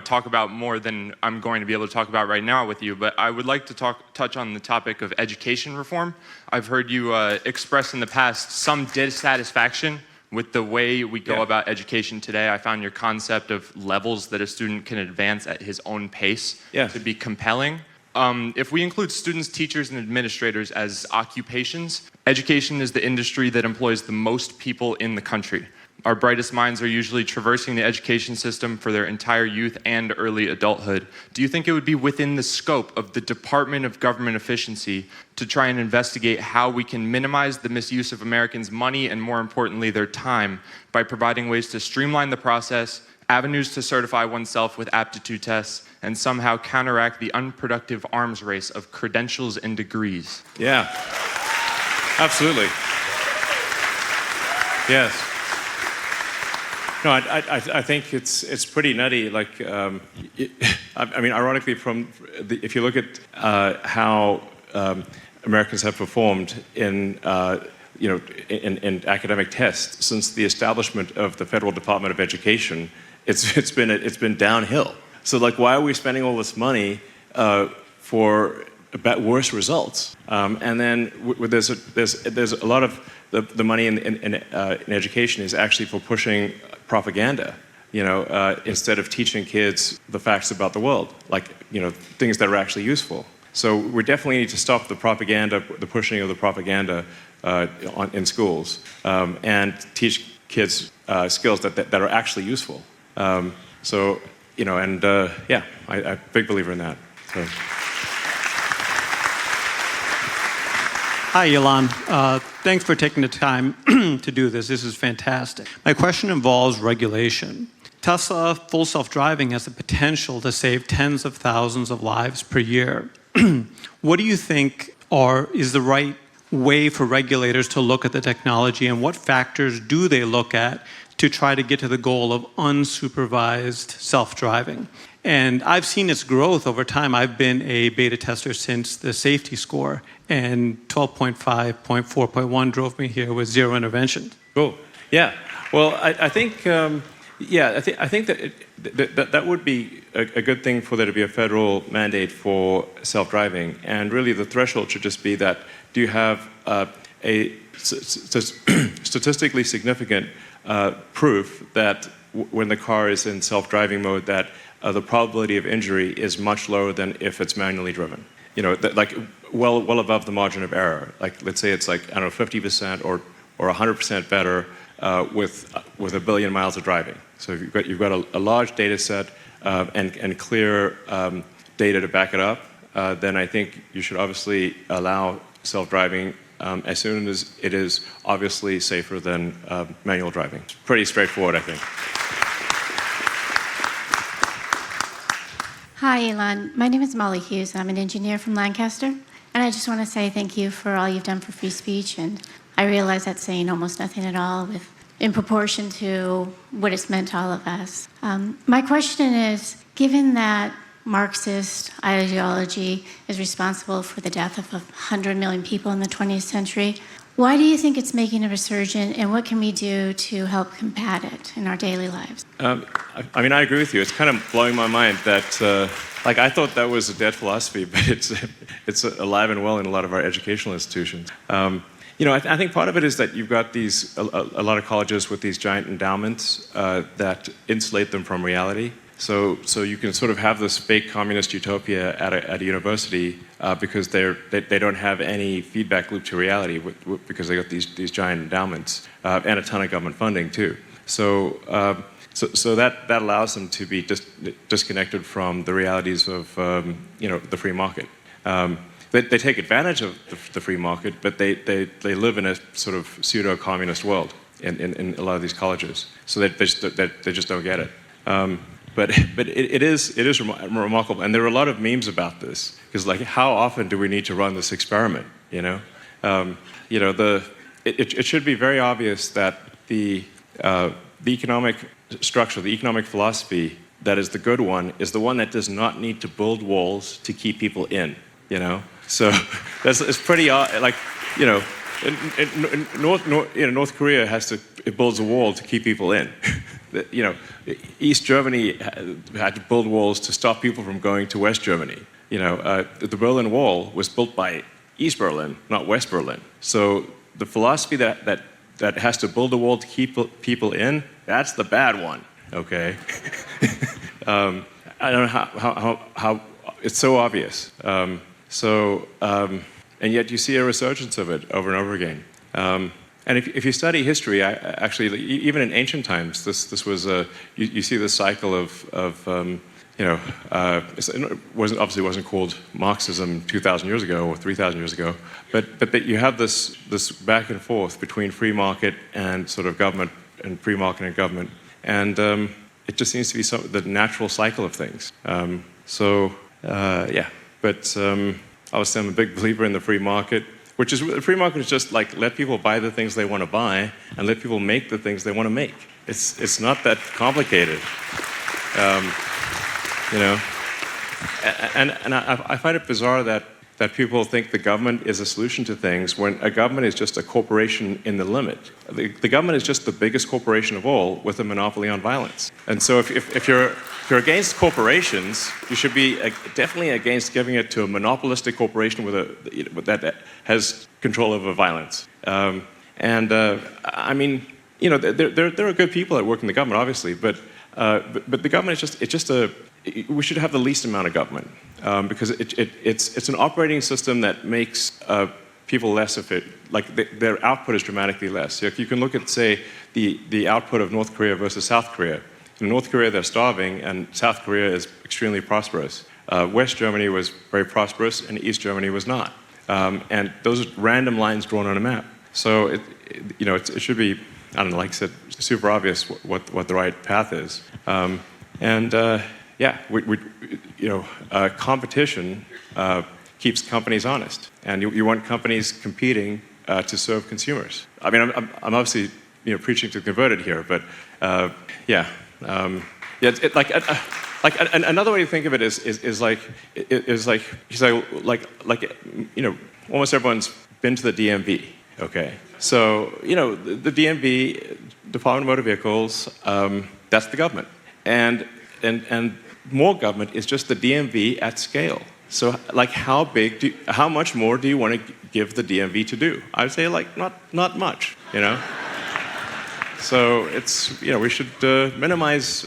talk about more than I'm going to be able to talk about right now with you, but I would like to touch on the topic of education reform. I've heard you express in the past some dissatisfaction with the way we go about education today. I found your concept of levels that a student can advance at his own pace to be compelling. If we include students, teachers, and administrators as occupations, education is the industry that employs the most people in the country. Our brightest minds are usually traversing the education system for their entire youth and early adulthood. Do you think it would be within the scope of the Department of Government Efficiency to try and investigate how we can minimize the misuse of Americans' money and, more importantly, their time by providing ways to streamline the process, avenues to certify oneself with aptitude tests, and somehow counteract the unproductive arms race of credentials and degrees? Yeah, absolutely. Yes. No, I think it's pretty nutty. Like, I mean, ironically, if you look at how Americans have performed in academic tests since the establishment of the Federal Department of Education, it's been downhill. So, like, why are we spending all this money for worse results? And then there's a lot of the money in education is actually for pushing propaganda, instead of teaching kids the facts about the world, like, things that are actually useful. So we definitely need to stop the propaganda, the pushing of the propaganda in schools, and teach kids skills that are actually useful. I'm a big believer in that. So. Hi, Elon. Thanks for taking the time to do this. This is fantastic. My question involves regulation. Tesla full self-driving has the potential to save tens of thousands of lives per year. What do you think is the right way for regulators to look at the technology, and what factors do they look at to try to get to the goal of unsupervised self-driving? And I've seen its growth over time. I've been a beta tester since the safety score, and 12.5, 0.4.1 drove me here with zero intervention. Cool. Yeah. Well, I think that would be a good thing for there to be a federal mandate for self-driving, and really the threshold should just be that: do you have a statistically significant proof that when the car is in self-driving mode, that the probability of injury is much lower than if it's manually driven. Like well above the margin of error. Like, let's say it's like, 50% or 100% better with 1 billion miles of driving. So if you've got a large data set and clear data to back it up, then I think you should obviously allow self-driving as soon as it is obviously safer than manual driving. It's pretty straightforward, I think. Hi, Elon. My name is Molly Hughes. I'm an engineer from Lancaster. And I just want to say thank you for all you've done for free speech. And I realize that's saying almost nothing at all in proportion to what it's meant to all of us. My question is, given that Marxist ideology is responsible for the death of 100 million people in the 20th century, why do you think it's making a resurgence, and what can we do to help combat it in our daily lives? I mean, I agree with you. It's kind of blowing my mind that, I thought that was a dead philosophy, but it's alive and well in a lot of our educational institutions. I think part of it is that you've got a lot of colleges with these giant endowments that insulate them from reality. So you can sort of have this fake communist utopia at a university because they don't have any feedback loop to reality because they got these giant endowments and a ton of government funding too. So that allows them to be disconnected from the realities of the free market. They take advantage of the free market, but they live in a sort of pseudo-communist world in a lot of these colleges. So they just don't get it. But it is remarkable, and there are a lot of memes about this because, like, how often do we need to run this experiment? It should be very obvious that the economic structure, the economic philosophy that is the good one, is the one that does not need to build walls to keep people in. So it's pretty like North Korea it builds a wall to keep people in. East Germany had to build walls to stop people from going to West Germany. The Berlin Wall was built by East Berlin, not West Berlin. So the philosophy that has to build a wall to keep people in, that's the bad one. Okay. I don't know how it's so obvious. And yet you see a resurgence of it over and over again. And if you study history, actually, even in ancient times, this was you see this cycle of it obviously wasn't called Marxism 2,000 years ago or 3,000 years ago, but you have this back and forth between free market and sort of government, and free market and government, and it just seems to be the natural cycle of things. But obviously I'm a big believer in the free market, the free market is just like let people buy the things they want to buy and let people make the things they want to make. It's not that complicated. And I find it bizarre that people think the government is a solution to things when a government is just a corporation in the limit. The government is just the biggest corporation of all with a monopoly on violence. And so if you're against corporations, you should be definitely against giving it to a monopolistic corporation that has control over violence. I mean, there are good people that work in the government, obviously, but the government is we should have the least amount of government because it's an operating system that makes people less efficient. Like their output is dramatically less. So if you can look at, say, the output of North Korea versus South Korea. In North Korea, they're starving, and South Korea is extremely prosperous. West Germany was very prosperous, and East Germany was not. And those are random lines drawn on a map. So it should be, I don't know, like I said, super obvious what the right path is. Competition keeps companies honest, and you want companies competing to serve consumers. I mean, I'm obviously preaching to the converted here, but another way to think of it is almost everyone's been to the DMV. Okay, so the DMV, Department of Motor Vehicles, that's the government, and more government is just the DMV at scale. So, how much more do you want to give the DMV to do? I would say, not much, So we should minimize,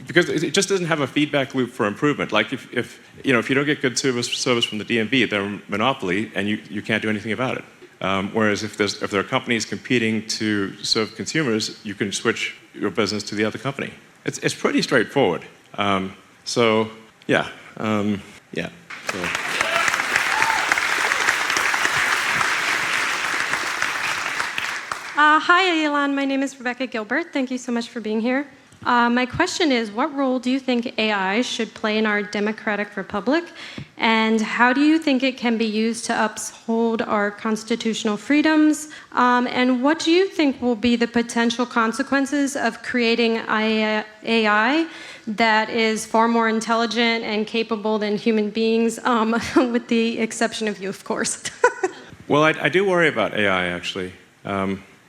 because it just doesn't have a feedback loop for improvement. Like if you don't get good service from the DMV, they're a monopoly, and you can't do anything about it. Whereas if there are companies competing to serve consumers, you can switch your business to the other company. It's pretty straightforward. Hi, Elon. My name is Rebecca Gilbert. Thank you so much for being here. My question is, what role do you think AI should play in our democratic republic? And how do you think it can be used to uphold our constitutional freedoms? And what do you think will be the potential consequences of creating AI that is far more intelligent and capable than human beings, with the exception of you, of course? Well, I do worry about AI, actually.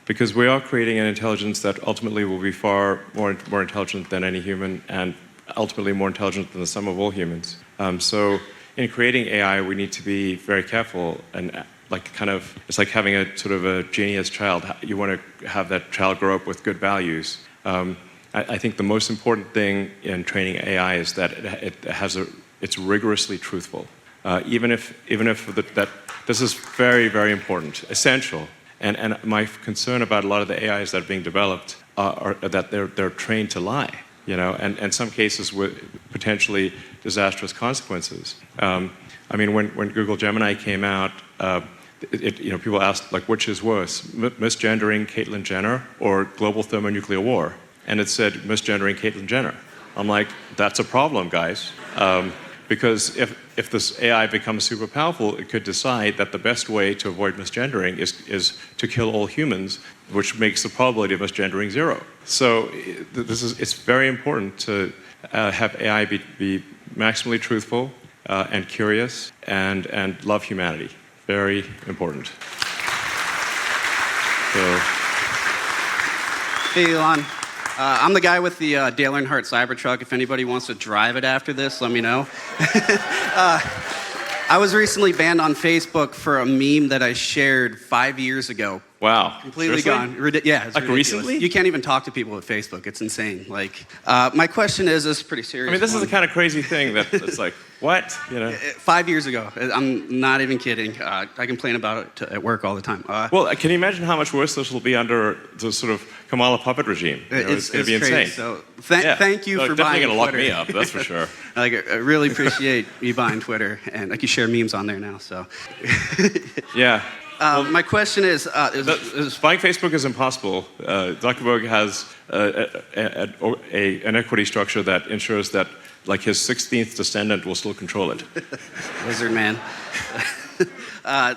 Because we are creating an intelligence that ultimately will be far more intelligent than any human, and ultimately more intelligent than the sum of all humans. So in creating AI, we need to be very careful, and it's like having a sort of a genius child. You want to have that child grow up with good values. I think the most important thing in training AI is that it's rigorously truthful. Even if this is very, very important, essential. And my concern about a lot of the AIs that are being developed are that they're trained to lie, and in some cases with potentially disastrous consequences. I mean, when Google Gemini came out, people asked, which is worse, misgendering Caitlyn Jenner or global thermonuclear war? And it said misgendering Caitlyn Jenner. I'm like, that's a problem, guys. Because if this AI becomes super powerful, it could decide that the best way to avoid misgendering is to kill all humans, which makes the probability of misgendering zero. So it's very important to have AI be maximally truthful and curious and love humanity. Very important. So. Hey, Elon. I'm the guy with the Dale Earnhardt Cybertruck. If anybody wants to drive it after this, let me know. I was recently banned on Facebook for a meme that I shared 5 years ago. Wow. Completely Seriously? gone. Yeah, it's like ridiculous. recently? You can't even talk to people with Facebook. It's insane. Like, my question is, this is pretty serious. I mean, this is one. the kind of crazy thing that it's like, what? You know? 5 years ago. I'm not even kidding. I complain about it at work all the time. Well, can you imagine how much worse this will be under the sort of Kamala puppet regime? You know, it's going to be crazy. insane. So thank you for definitely buying going to lock Twitter. me up, that's for sure. I really appreciate you buying Twitter, and I can share memes on there now. So. Yeah. My question is, buying Facebook is impossible. Zuckerberg has an equity structure that ensures that, like, his 16th descendant will still control it. Lizard man.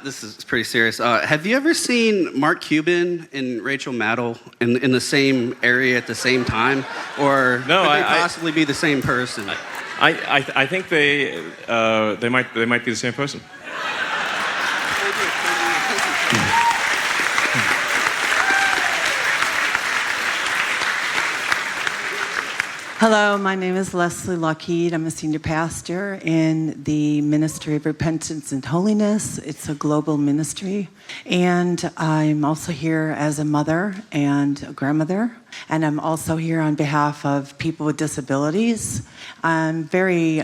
This is pretty serious. Have you ever seen Mark Cuban and Rachel Maddow in the same area at the same time, or No, could they possibly be the same person? I think they might be the same person. Hello, my name is Leslie Lockheed. I'm a senior pastor in the Ministry of Repentance and Holiness. It's a global ministry. And I'm also here as a mother and a grandmother. And I'm also here on behalf of people with disabilities. I'm very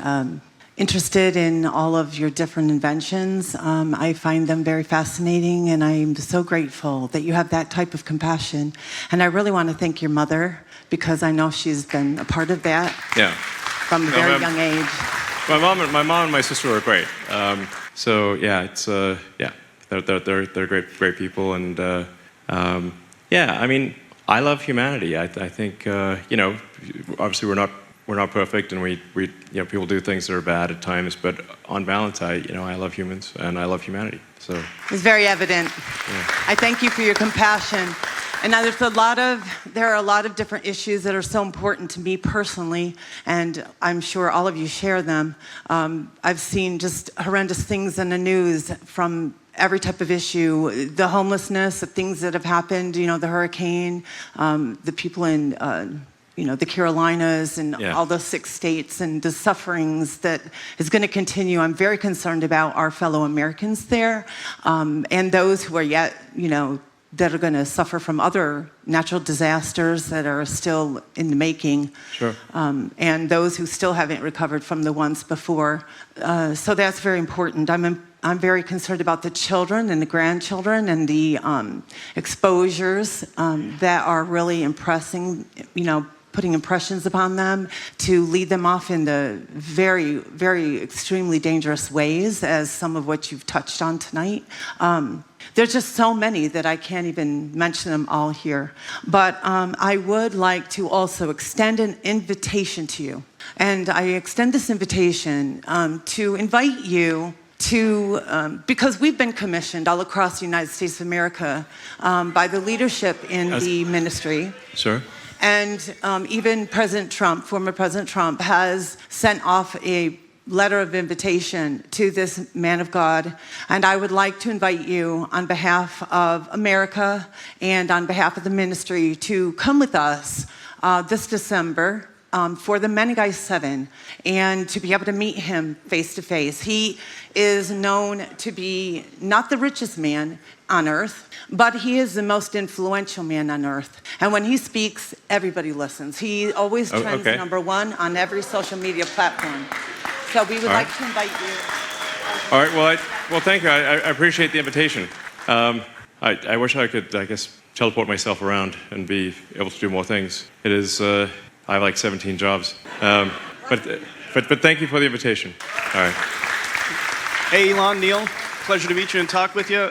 interested in all of your different inventions. I find them very fascinating, and I'm so grateful that you have that type of compassion. And I really want to thank your mother, because I know she's been a part of that from a very young age. My mom and my sister are great. So yeah, it's they're great people, and yeah, I mean, I love humanity. I think you know, obviously we're not perfect, and we you know, people do things that are bad at times, but on balance, I love humans and I love humanity. So it's very evident. Yeah. I thank you for your compassion. And now there are a lot of different issues that are so important to me personally, and I'm sure all of you share them. I've seen just horrendous things in the news from every type of issue, the homelessness, the things that have happened, you know, the hurricane, the people in you know, the Carolinas and all the 6 states, and the sufferings that is going to continue. I'm very concerned about our fellow Americans there, and those who are yet, you know, that are going to suffer from other natural disasters that are still in the making. Sure. And those who still haven't recovered from the ones before. So that's very important. I'm very concerned about the children and the grandchildren and the exposures that are really impressing, you know, putting impressions upon them to lead them off in the very, very extremely dangerous ways, as some of what you've touched on tonight. There's just so many that I can't even mention them all here. But I would like to also extend an invitation to you. And I extend this invitation to invite you to, because we've been commissioned all across the United States of America by the leadership in the ministry. Sure. And even President Trump, former President Trump, has sent off a letter of invitation to this man of God. And I would like to invite you on behalf of America and on behalf of the ministry to come with us this December for the Menengai 7 and to be able to meet him face to face. He is known to be not the richest man on earth, but he is the most influential man on earth. And when he speaks, everybody listens. He always trends #1 on every social media platform. So we would like to invite you. All right. Well, thank you. I appreciate the invitation. I wish I could, I guess, teleport myself around and be able to do more things. It is. I have like 17 jobs. But thank you for the invitation. All right. Hey, Elon, Neil. Pleasure to meet you and talk with you.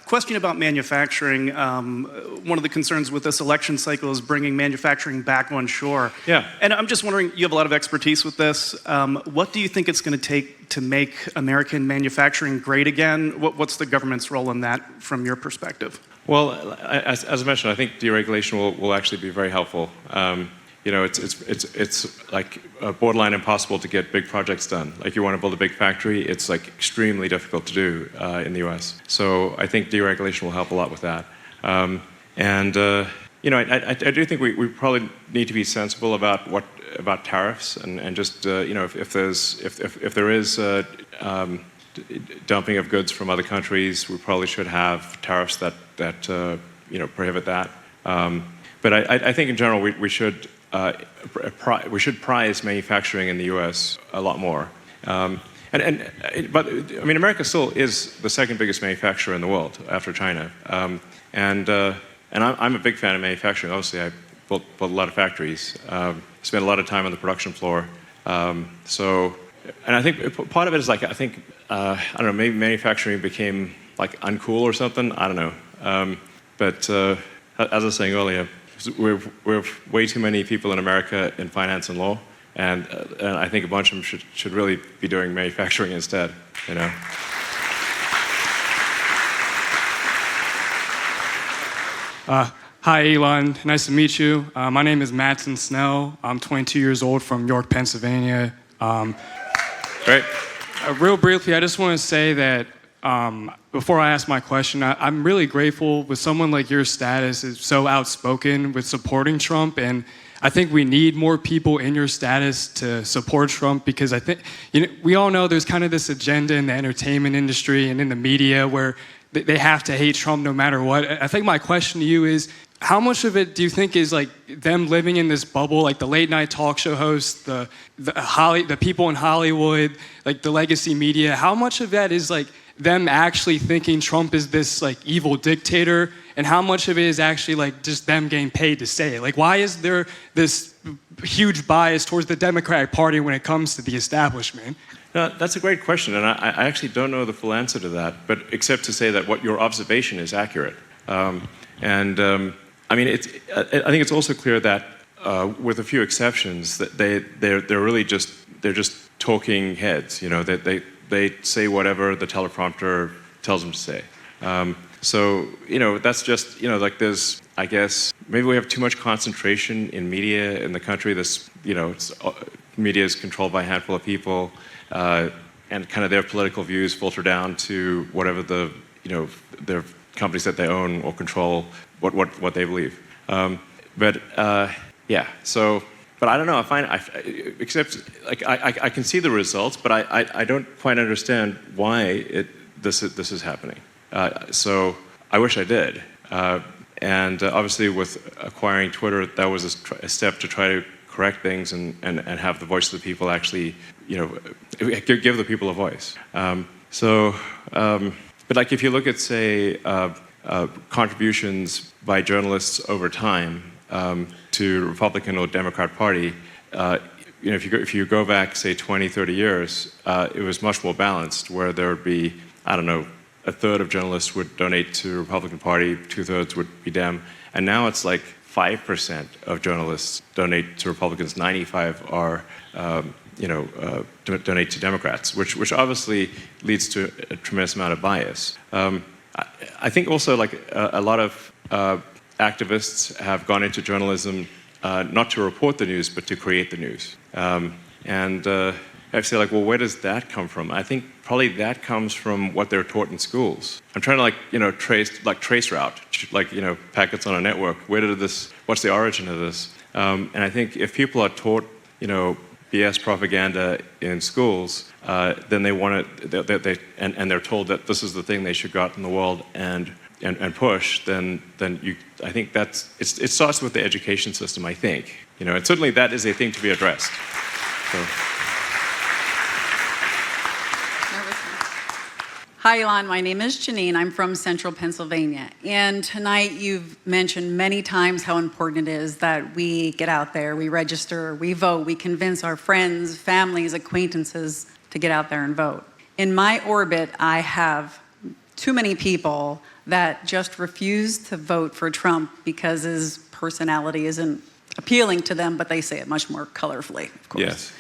Question about manufacturing. One of the concerns with this election cycle is bringing manufacturing back on shore. Yeah. And I'm just wondering, you have a lot of expertise with this. What do you think it's going to take to make American manufacturing great again? What's the government's role in that from your perspective? Well, as I mentioned, I think deregulation will actually be very helpful. You know, it's like borderline impossible to get big projects done. Like, you want to build a big factory, it's like extremely difficult to do in the U.S. So I think deregulation will help a lot with that. And I do think we probably need to be sensible about tariffs and just if there is dumping of goods from other countries, we probably should have tariffs that prohibit that. But I think in general we should prize manufacturing in the U.S. a lot more. But I mean, America still is the second biggest manufacturer in the world after China. And I'm a big fan of manufacturing. Obviously, I built a lot of factories. Spent a lot of time on the production floor. And I think part of it is I don't know, maybe manufacturing became uncool or something. I don't know. But as I was saying earlier, we have way too many people in America in finance and law. And I think a bunch of them should really be doing manufacturing instead, Hi, Elon. Nice to meet you. My name is Mattson Snell. I'm 22 years old from York, Pennsylvania. Great. Real briefly, I just want to say that before I ask my question, I'm really grateful with someone like your status is so outspoken with supporting Trump, and I think we need more people in your status to support Trump because I think we all know there's kind of this agenda in the entertainment industry and in the media where they have to hate Trump no matter what. I think my question to you is, how much of it do you think is them living in this bubble, the late night talk show hosts, the people in Hollywood, the legacy media? How much of that is them actually thinking Trump is this evil dictator, and how much of it is actually just them getting paid to say it? Why is there this huge bias towards the Democratic Party when it comes to the establishment? No, that's a great question, and I actually don't know the full answer to that, but except to say that what your observation is accurate. I mean, I think it's also clear that, with a few exceptions, that they're really just talking heads. They say whatever the teleprompter tells them to say. So that's just there's, I guess, maybe we have too much concentration in media in the country. Media is controlled by a handful of people, and kind of their political views filter down to whatever their companies that they own or control what they believe. But I don't know. I can see the results, but I don't quite understand why this is happening. So I wish I did. And obviously, with acquiring Twitter, that was a step to try to correct things and have the voice of the people actually, give the people a voice. But if you look at, say, contributions by journalists over time to the Republican or Democrat Party, if you go back, say, 20, 30 years, it was much more balanced, where there would be, I don't know, a third of journalists would donate to the Republican Party, 2/3 would be Dem, and now it's 5% of journalists donate to Republicans, 95 are, donate to Democrats, which obviously leads to a tremendous amount of bias. I think also a lot of activists have gone into journalism not to report the news, but to create the news. I say, well, where does that come from? I think probably that comes from what they're taught in schools. I'm trying to trace route, packets on a network. What's the origin of this? And I think if people are taught, BS propaganda in schools, then they want to, and they're told that this is the thing they should go out in the world and push. Then I think it starts with the education system. I think, and certainly that is a thing to be addressed. So. Hi, Elon. My name is Janine. I'm from Central Pennsylvania. And tonight you've mentioned many times how important it is that we get out there, we register, we vote, we convince our friends, families, acquaintances to get out there and vote. In my orbit, I have too many people that just refuse to vote for Trump because his personality isn't appealing to them, but they say it much more colorfully, of course. Yes.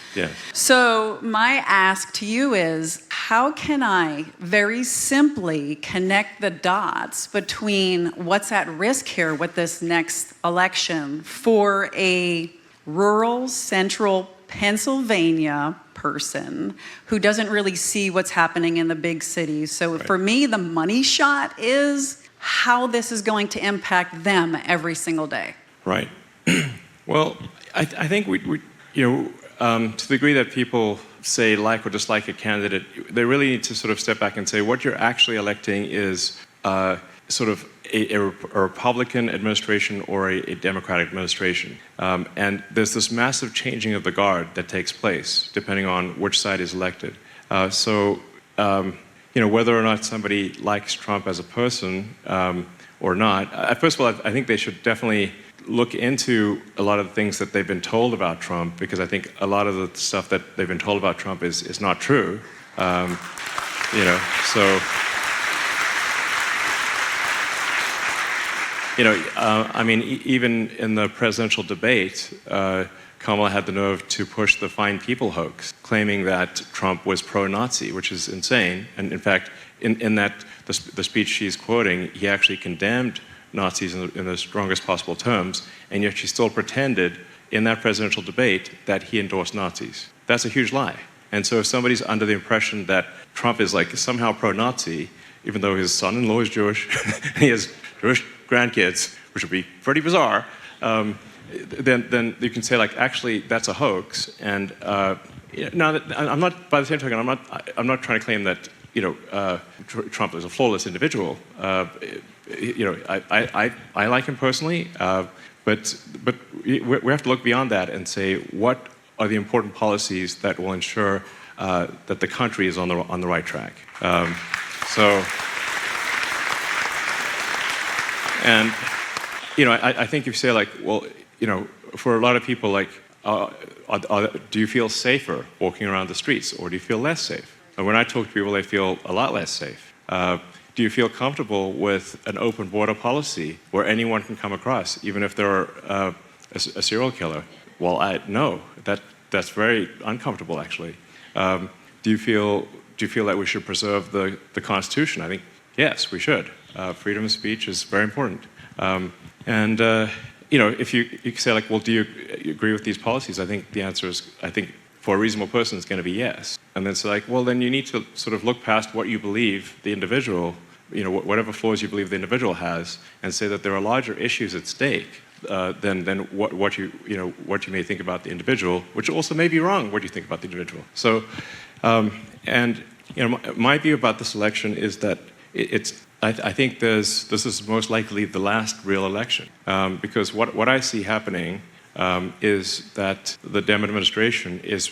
So my ask to you is, how can I very simply connect the dots between what's at risk here with this next election for a rural central Pennsylvania person who doesn't really see what's happening in the big cities? So for me, the money shot is, how this is going to impact them every single day. Right. Well, I think we to the degree that people say like or dislike a candidate, they really need to sort of step back and say what you're actually electing is sort of a Republican administration or a Democratic administration. And there's this massive changing of the guard that takes place depending on which side is elected. Whether or not somebody likes Trump as a person or not, first of all, I think they should definitely look into a lot of the things that they've been told about Trump, because I think a lot of the stuff that they've been told about Trump is not true. Even in the presidential debate, Kamala had the nerve to push the Fine People hoax, claiming that Trump was pro-Nazi, which is insane. And in fact, in the speech she's quoting, he actually condemned Nazis in the strongest possible terms, and yet she still pretended in that presidential debate that he endorsed Nazis. That's a huge lie. And so if somebody's under the impression that Trump is like somehow pro-Nazi, even though his son-in-law is Jewish, and he has Jewish grandkids, which would be pretty bizarre, then you can say, like, actually, that's a hoax. And now, I'm not. By the same token, I'm not trying to claim that Trump is a flawless individual. I like him personally, but we have to look beyond that and say what are the important policies that will ensure that the country is on the right track. I think if you say, like, well, for a lot of people, like, do you feel safer walking around the streets, or do you feel less safe? And when I talk to people, they feel a lot less safe. Do you feel comfortable with an open border policy where anyone can come across, even if they're a serial killer? Well, no, that's very uncomfortable, actually. Do you feel that we should preserve the Constitution? I think yes, we should. Freedom of speech is very important. If you say, like, well, do you agree with these policies? I think the answer is, for a reasonable person, it's going to be yes. And then it's like, well, then you need to sort of look past what you believe the individual, whatever flaws you believe the individual has, and say that there are larger issues at stake than what you may think about the individual, which also may be wrong what you think about the individual. So, my view about this election is that I think this is most likely the last real election, because what I see happening is that the Dem administration is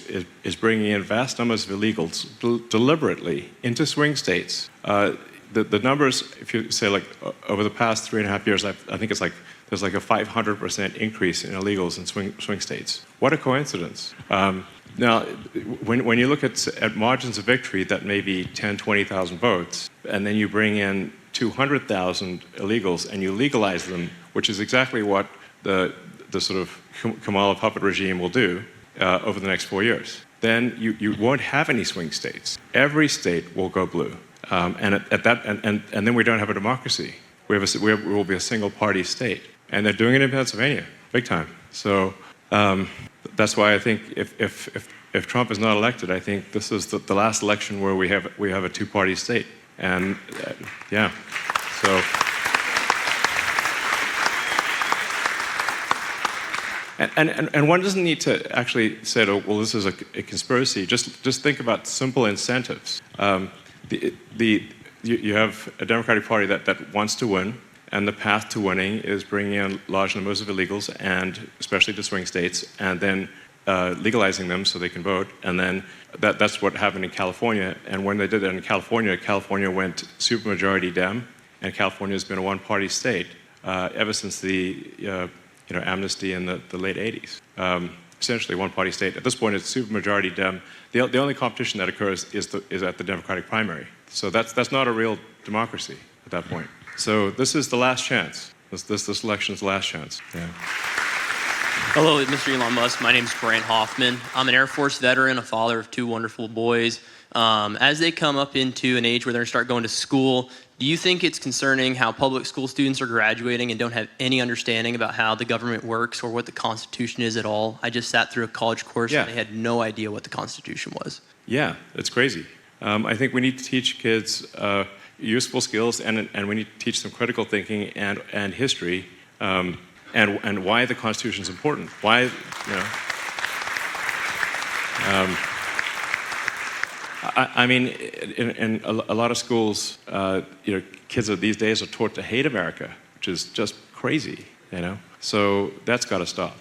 bringing in vast numbers of illegals deliberately into swing states. The numbers, if you say, like, over the past 3.5 years, I think it's like there's like a 500% increase in illegals in swing states. What a coincidence. Now, when you look at margins of victory that may be 10, 20,000 votes, and then you bring in 200,000 illegals and you legalize them, which is exactly what the sort of Kamala puppet regime will do over the next 4 years, then you won't have any swing states. Every state will go blue, and then we don't have a democracy. We will be a single-party state, and they're doing it in Pennsylvania, big time. So that's why I think if Trump is not elected, I think this is the last election where we have a two-party state, and so. And one doesn't need to actually say, oh, well, this is a conspiracy. Just think about simple incentives. You have a Democratic Party that wants to win, and the path to winning is bringing in large numbers of illegals, and especially to swing states, and then legalizing them so they can vote. And then that's what happened in California. And when they did that in California, California went supermajority Dem, and California has been a one-party state ever since the amnesty in the late 80s. Essentially one-party state. At this point, it's supermajority Dem. The only competition that occurs is at the Democratic primary. So that's not a real democracy at that point. So this is the last chance. This election's the last chance. Yeah. Hello, Mr. Elon Musk. My name is Brant Hoffman. I'm an Air Force veteran, a father of 2 wonderful boys. As they come up into an age where they're going to start going to school, do you think it's concerning how public school students are graduating and don't have any understanding about how the government works or what the Constitution is at all? I just sat through a college course and they had no idea what the Constitution was. Yeah, it's crazy. I think we need to teach kids, useful skills, and we need to teach them critical thinking and history, and why the Constitution is important. Why, I mean, in a lot of schools, kids of these days are taught to hate America, which is just crazy, So that's got to stop.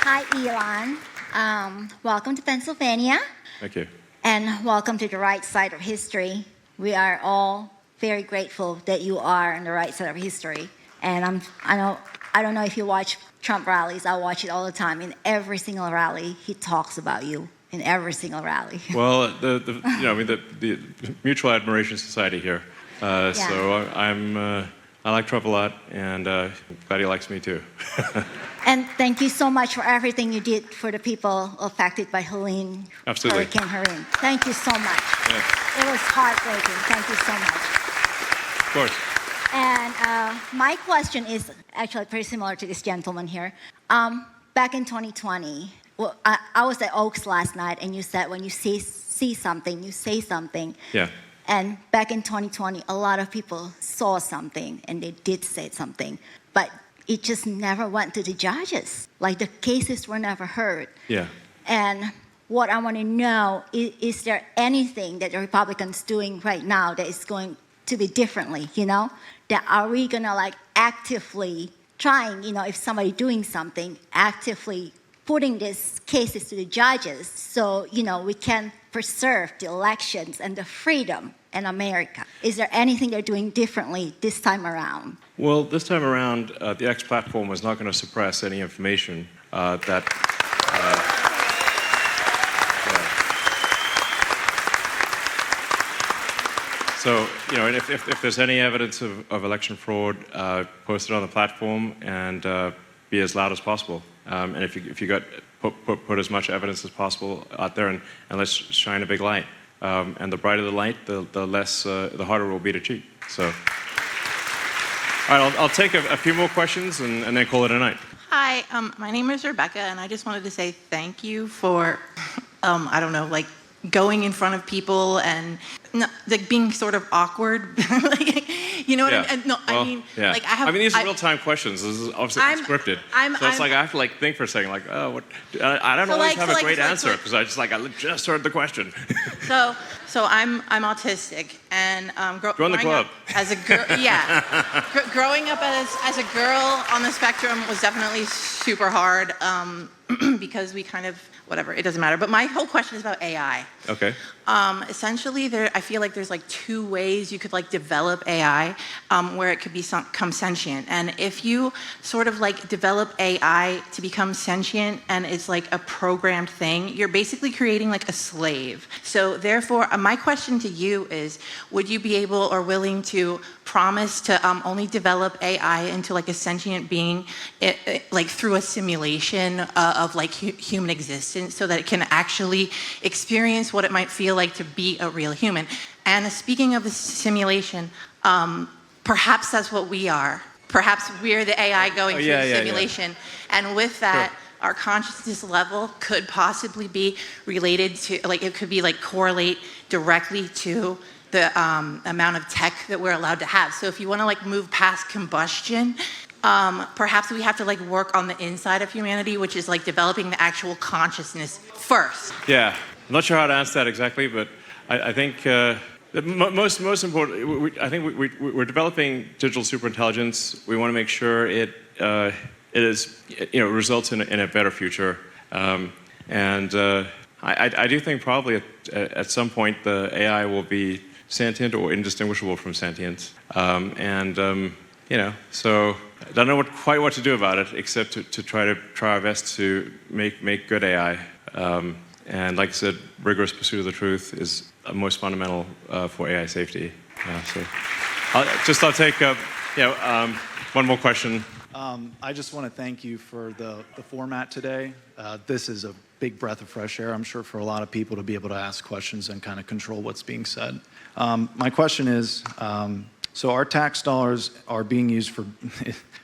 Hi, Elon. Welcome to Pennsylvania. Thank you. And welcome to the right side of history. We are all very grateful that you are on the right side of history. And I don't know if you watch Trump rallies. I watch it all the time. In every single rally, he talks about you. In every single rally. Well, the Mutual Admiration Society here. So I like Trump a lot, and glad he likes me too. And thank you so much for everything you did for the people affected by Helene. Absolutely. Hurricane Helene. Thank you so much. Yeah. It was heartbreaking. Thank you so much. Of course. And my question is actually pretty similar to this gentleman here. Back in 2020, well, I was at Oaks last night, and you said when you see something, you say something. Yeah. And back in 2020, a lot of people saw something, and they did say something. But it just never went to the judges. Like, the cases were never heard. Yeah. And what I want to know is there anything that the Republicans doing right now that is going to be differently, That are we going to actively trying, if somebody doing something, actively putting these cases to the judges so, we can preserve the elections and the freedom in America? Is there anything they're doing differently this time around? Well, this time around, the X platform was not going to suppress any information that. So, and if there's any evidence of election fraud, post it on the platform and be as loud as possible. And if you got put as much evidence as possible out there, and let's shine a big light. And the brighter the light, the harder it will be to cheat. So, all right, I'll take a few more questions and then call it a night. Hi, my name is Rebecca, and I just wanted to say thank you for, going in front of people and being sort of awkward. You know what I mean? No, well, I mean, yeah. These are real-time questions. This is obviously unscripted. So it's I have to think for a second, what? I don't always have a great answer because I just heard the question. So I'm autistic, and join the club. As a girl, yeah. Growing up as a girl on the spectrum was definitely super hard because we kind of whatever, it doesn't matter. But my whole question is about AI. Okay. Essentially, I feel like there's 2 ways you could develop AI where it could become sentient. And if you sort of develop AI to become sentient and it's a programmed thing, you're basically creating a slave. So therefore, my question to you is, would you be able or willing to promise to only develop AI into a sentient being through a simulation of human existence so that it can actually experience what it might feel like to be a real human? And speaking of the simulation, perhaps that's what we are. Perhaps we're the AI going through the simulation. Yeah. And with that, our consciousness level could possibly be related to, it could be correlate directly to the amount of tech that we're allowed to have. So if you want to move past combustion, perhaps we have to work on the inside of humanity, which is developing the actual consciousness first. Yeah, I'm not sure how to answer that exactly, but I think most important, I think we're developing digital superintelligence. We want to make sure it results in a better future, and I do think probably at some point the AI will be sentient or indistinguishable from sentience, so I don't know quite what to do about it except to try our best to make good AI. And like I said, rigorous pursuit of the truth is most fundamental for AI safety. So I'll take one more question. I just want to thank you for the format today. This is a big breath of fresh air, I'm sure, for a lot of people to be able to ask questions and kind of control what's being said. My question is, so our tax dollars are being used for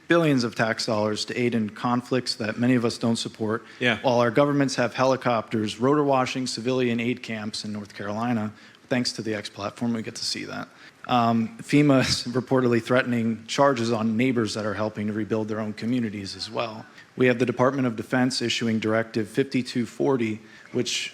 billions of tax dollars to aid in conflicts that many of us don't support, while our governments have helicopters rotor washing civilian aid camps in North Carolina thanks to the X platform, we get to see that. FEMA is reportedly threatening charges on neighbors that are helping to rebuild their own communities as well. We have the Department of Defense issuing Directive 5240, which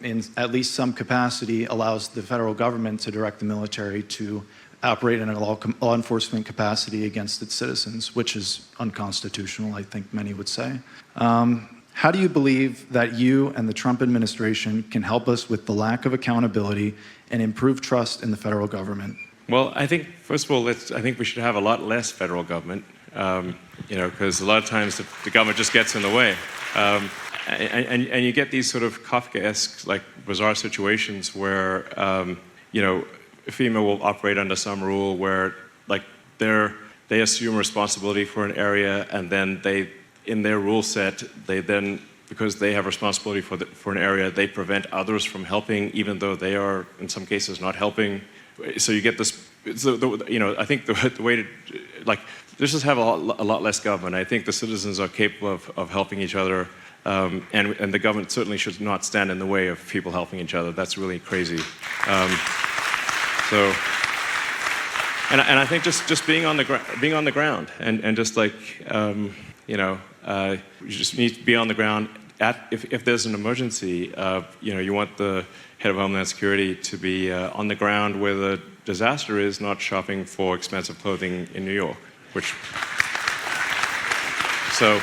in at least some capacity allows the federal government to direct the military to operate in a law enforcement capacity against its citizens, which is unconstitutional, I think many would say. How do you believe that you and the Trump administration can help us with the lack of accountability and improve trust in the federal government? Well, I think, first of all, I think we should have a lot less federal government, because a lot of times the government just gets in the way. And you get these sort of Kafkaesque, like bizarre situations where, FEMA will operate under some rule where, like, they assume responsibility for an area, and then in their rule set, they then, because they have responsibility for an area, they prevent others from helping, even though they are, in some cases, not helping. So you get this, I think the way to, like, let's just have a lot less government. I think the citizens are capable of helping each other, and the government certainly should not stand in the way of people helping each other. That's really crazy. And I think just being on the ground, and just like, you just need to be on the ground. If there's an emergency, you want the head of Homeland Security to be on the ground where the disaster is, not shopping for expensive clothing in New York. So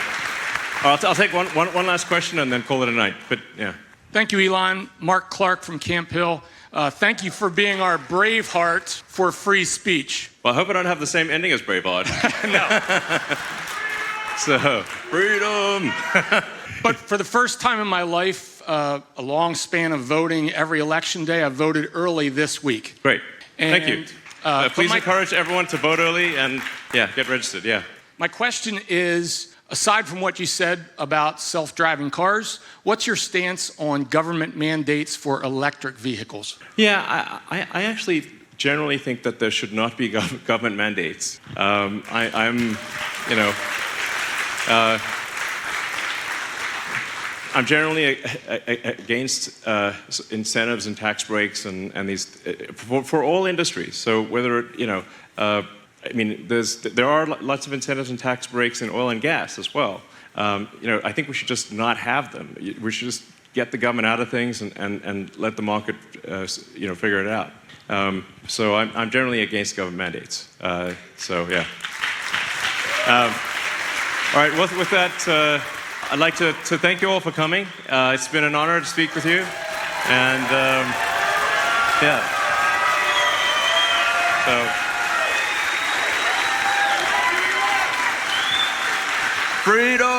I'll take one last question and then call it a night. But yeah. Thank you, Elon. Mark Clark from Camp Hill. Thank you for being our Braveheart for free speech. Well, I hope I don't have the same ending as Braveheart. No. So, freedom. But for the first time in my life, a long span of voting every election day, I voted early this week. Great. Thank you. Please encourage everyone to vote early and, get registered. Yeah. My question is, aside from what you said about self-driving cars, what's your stance on government mandates for electric vehicles? Yeah, I actually generally think that there should not be government mandates. I'm generally against incentives and tax breaks and these for all industries. So whether there are lots of incentives and tax breaks in oil and gas as well. I think we should just not have them. We should just get the government out of things and let the market figure it out. So I'm generally against government mandates. So yeah. All right. With that. I'd like to thank you all for coming. It's been an honor to speak with you. And, So, freedom!